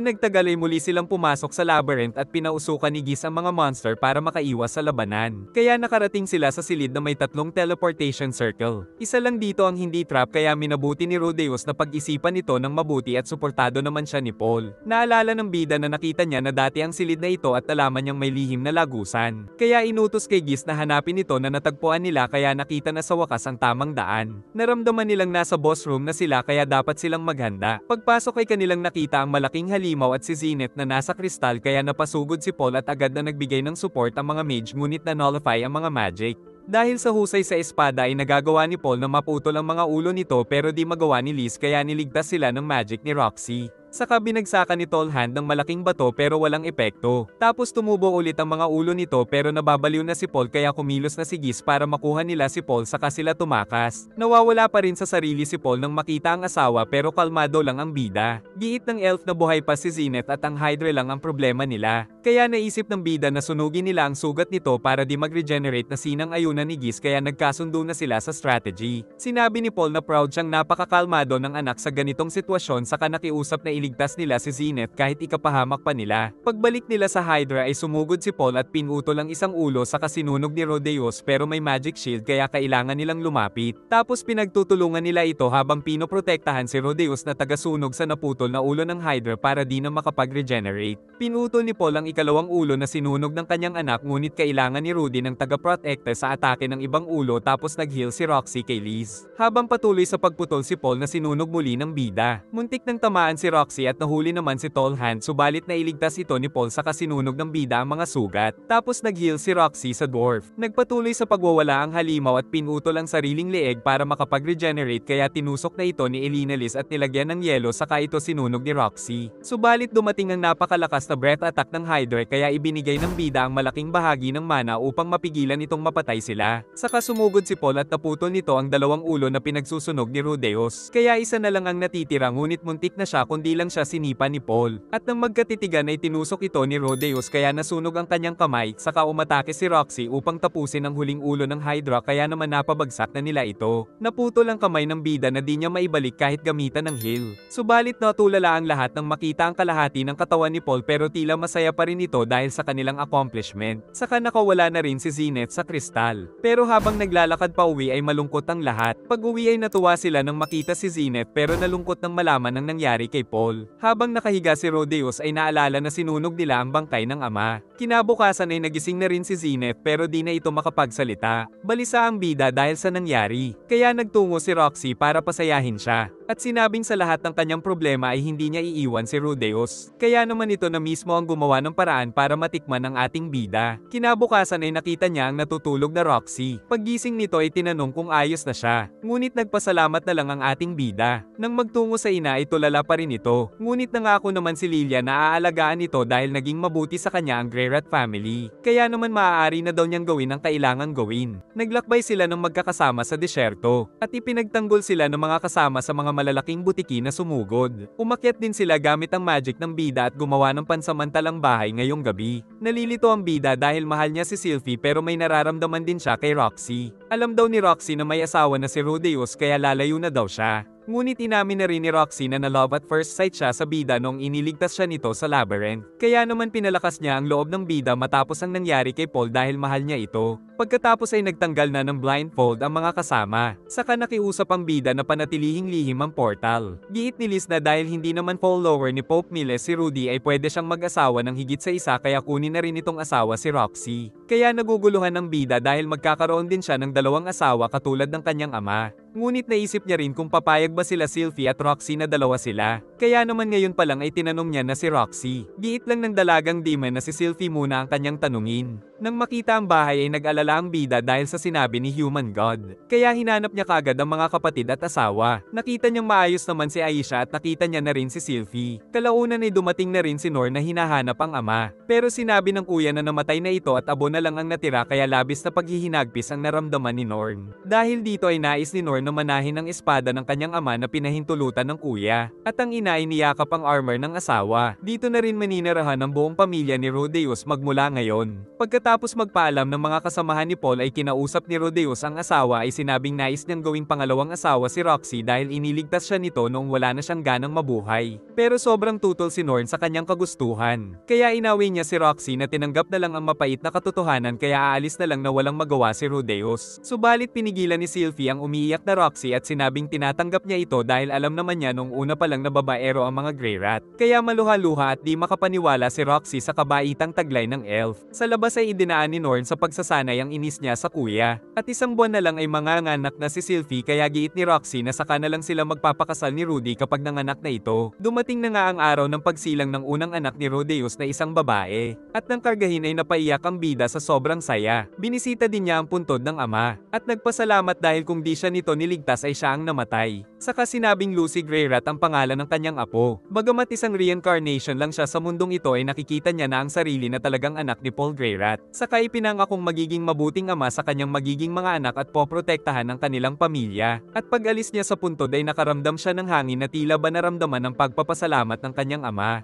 [SPEAKER 1] nagtagal ay muli silang pumasok sa labyrinth at pinausukan ni Giz ang mga monster para makaiwas sa labanan. Kaya nakarating sila sa silid na may 3 teleportation circle. Isa lang dito ang hindi trap kaya minabuti ni Rudeus na pag-isipan ito ng mabuti at suportado naman siya ni Paul. Naalala ng bida na nakita niya na dati ang silid na ito at alaman niyang may lihim na lagusan. Kaya inutos kay Giz na hanapin ito na natagpuan nila kaya nakita na sa wakas ang tamang daan. Naramdaman nilang nasa boss room na sila kaya dapat silang maghanda. Pagpasok ay kanilang nakita ang malaking halimaw at si Zenith na nasa kristal kaya napasugod si Paul at agad na nagbigay ng support ang mga mage ngunit na-nullify ang mga magic. Dahil sa husay sa espada ay nagagawa ni Paul na maputol ang mga ulo nito pero di magawa ni Liz kaya niligtas sila ng magic ni Roxy. Saka binagsakan ni Tallhand ng malaking bato pero walang epekto. Tapos tumubo ulit ang mga ulo nito pero nababaliw na si Paul kaya kumilos na si Giz para makuha nila si Paul saka sila tumakas. Nawawala pa rin sa sarili si Paul nang makita ang asawa pero kalmado lang ang bida. Giit ng elf na buhay pa si Zenith at ang Hydra lang ang problema nila. Kaya naisip ng bida na sunugin nila ang sugat nito para di mag-regenerate na sinang ayunan ni Giz kaya nagkasundo na sila sa strategy. Sinabi ni Paul na proud siyang napakakalmado ng anak sa ganitong sitwasyon saka nakiusap na nailigtas nila si Zenith kahit ikapahamak pa nila. Pagbalik nila sa Hydra ay sumugod si Paul at pinutol ang isang ulo sa kasinunog ni Rodeos pero may magic shield kaya kailangan nilang lumapit. Tapos pinagtutulungan nila ito habang pinoprotektahan si Rodeos na tagasunog sa naputol na ulo ng Hydra para di na makapag-regenerate. Pinutol ni Paul ang ikalawang ulo na sinunog ng kanyang anak ngunit kailangan ni Rudy ng taga-protector sa atake ng ibang ulo tapos nag-heal si Roxy kay Liz. Habang patuloy sa pagputol si Paul na sinunog muli ng bida. Muntik nang tamaan si Roxy at nahuli naman si Tall Hand subalit nailigtas ito ni Paul sa kasinunog ng bida ang mga sugat. Tapos nag-heal si Roxy sa dwarf. Nagpatuloy sa pagwawala ang halimaw at pinutol ang sariling leeg para makapag-regenerate kaya tinusok na ito ni Elena Liz at nilagyan ng yelo saka ito sinunog ni Roxy. Subalit dumating ang napakalakas na breath attack ng Hydra kaya ibinigay ng bida ang malaking bahagi ng mana upang mapigilan itong mapatay sila. Saka sumugod si Paul at naputol nito ang dalawang ulo na pinagsusunog ni Rodeos. Kaya isa na lang ang natitira ngunit muntik na siya kundi lang siya sinipa ni Paul. At nang magkatitigan ay tinusok ito ni Rodeos kaya nasunog ang kanyang kamay saka umatake si Roxy upang tapusin ang huling ulo ng Hydra kaya naman napabagsak na nila ito. Naputol ang kamay ng bida na di niya maibalik kahit gamitan ng heal. Subalit natulala ang lahat nang makita ang kalahati ng katawan ni Paul pero tila masaya pa rin ito dahil sa kanilang accomplishment. Saka nakawala na rin si Zenith sa kristal. Pero habang naglalakad pa uwi ay malungkot ang lahat. Pag uwi ay natuwa sila nang makita si Zenith pero nalungkot nang malaman ang nangyari kay Paul. Habang nakahiga si Rodeos ay naalala na sinunog nila ang bangkay ng ama. Kinabukasan ay nagising na rin si Zenith pero di na ito makapagsalita. Balisa ang bida dahil sa nangyari. Kaya nagtungo si Roxy para pasayahin siya. At sinabing sa lahat ng kanyang problema ay hindi niya iiwan si Rodeos. Kaya naman ito na mismo ang gumawa ng paraan para matikman ang ating bida. Kinabukasan ay nakita niya ang natutulog na Roxy. Paggising nito ay tinanong kung ayos na siya. Ngunit nagpasalamat na lang ang ating bida. Nang magtungo sa ina ay tulala pa rin ito. Ngunit nangako naman si Lilia na aalagaan ito dahil naging mabuti sa kanya ang Greyrat family. Kaya naman maaari na daw niyang gawin ang kailangang gawin. Naglakbay sila ng magkakasama sa disyerto. At ipinagtanggol sila ng mga kasama sa mga malalaking butiki na sumugod. Umakyat din sila gamit ang magic ng bida at gumawa ng pansamantalang bahay ngayong gabi. Nalilito ang bida dahil mahal niya si Sylvie pero may nararamdaman din siya kay Roxy. Alam daw ni Roxy na may asawa na si Rodeos kaya lalayo na daw siya. Ngunit inamin na rin ni Roxy na na-love at first sight siya sa bida noong iniligtas siya nito sa labyrinth. Kaya naman pinalakas niya ang loob ng bida matapos ang nangyari kay Paul dahil mahal niya ito. Pagkatapos ay nagtanggal na ng blindfold ang mga kasama. Saka nakiusap ang bida na panatilihing lihim ang portal. Giit ni Liz na dahil hindi naman follower ni Pope Miles si Rudy ay pwede siyang mag-asawa ng higit sa isa kaya kunin na rin itong asawa si Roxy. Kaya naguguluhan ng bida dahil magkakaroon din siya ng dalawang asawa katulad ng kanyang ama. Ngunit naisip niya rin kung papayag ba sila Sylvie at Roxy na dalawa sila. Kaya naman ngayon pa lang ay tinanong niya na si Roxy. Giit lang ng dalagang demon na si Sylvie muna ang kanyang tanungin. Nang makita ang bahay ay nag-alala ang bida dahil sa sinabi ni Human God. Kaya hinanap niya kagad ang mga kapatid at asawa. Nakita niyang maayos naman si Aisha at nakita niya na rin si Sylvie. Kalaunan ay dumating na rin si Nor na hinahanap ang ama. Pero sinabi ng kuya na namatay na ito at abo na lang ang natira kaya labis na paghihinagpis ang naramdaman ni Norn. Dahil dito ay nais ni Norn na manahin ang espada ng kanyang ama na pinahintulutan ng kuya. At ang ina ay niyakap ang armor ng asawa. Dito na rin maninirahan ang buong pamilya ni Rodeos magmula ngayon. Pagkatapos magpaalam ng mga kasamahan ni Paul ay kinausap ni Rodeos ang asawa ay sinabing nais niyang gawing pangalawang asawa si Roxy dahil iniligtas siya nito noong wala na siyang ganang mabuhay. Pero sobrang tutol si Norn sa kanyang kagustuhan. Kaya inawi niya si Roxy na tinanggap na lang ang mapait na katotohanan kaya aalis na lang na walang magawa si Rodeos. Subalit pinigilan ni Sylvie ang umiiyak na Roxy at sinabing tinatanggap niya ito dahil alam naman niya nung una pa lang na babaero ang mga Greyrat. Kaya maluha-luha at di makapaniwala si Roxy sa kabaitang taglay ng elf. Sa labas ay idinaan ni Norn sa pagsasanay ang inis niya sa kuya. At isang buwan na lang ay manganganak na si Sylvie kaya giit ni Roxy na saka na lang sila magpapakasal ni Rudy kapag nanganak na ito. Dumating na nga ang araw ng pagsilang ng unang anak ni Rodeos na isang babae. At nang kargahin ay napaiyak ang bida sa sobrang saya. Binisita din niya ang puntod ng ama. At nagpasalamat dahil kung di siya nito niligtas ay siya ang namatay. Saka sinabing Lucy Greyrat ang pangalan ng kanyang apo. Bagamat isang reincarnation lang siya sa mundong ito ay nakikita niya na ang sarili na talagang anak ni Paul Greyrat. Saka ipinangakong magiging mabuting ama sa kanyang magiging mga anak at poprotektahan ang kanilang pamilya. At pag alis niya sa puntod ay nakaramdam siya ng hangin na tila ba naramdaman ng pagpapasalamat ng kanyang ama.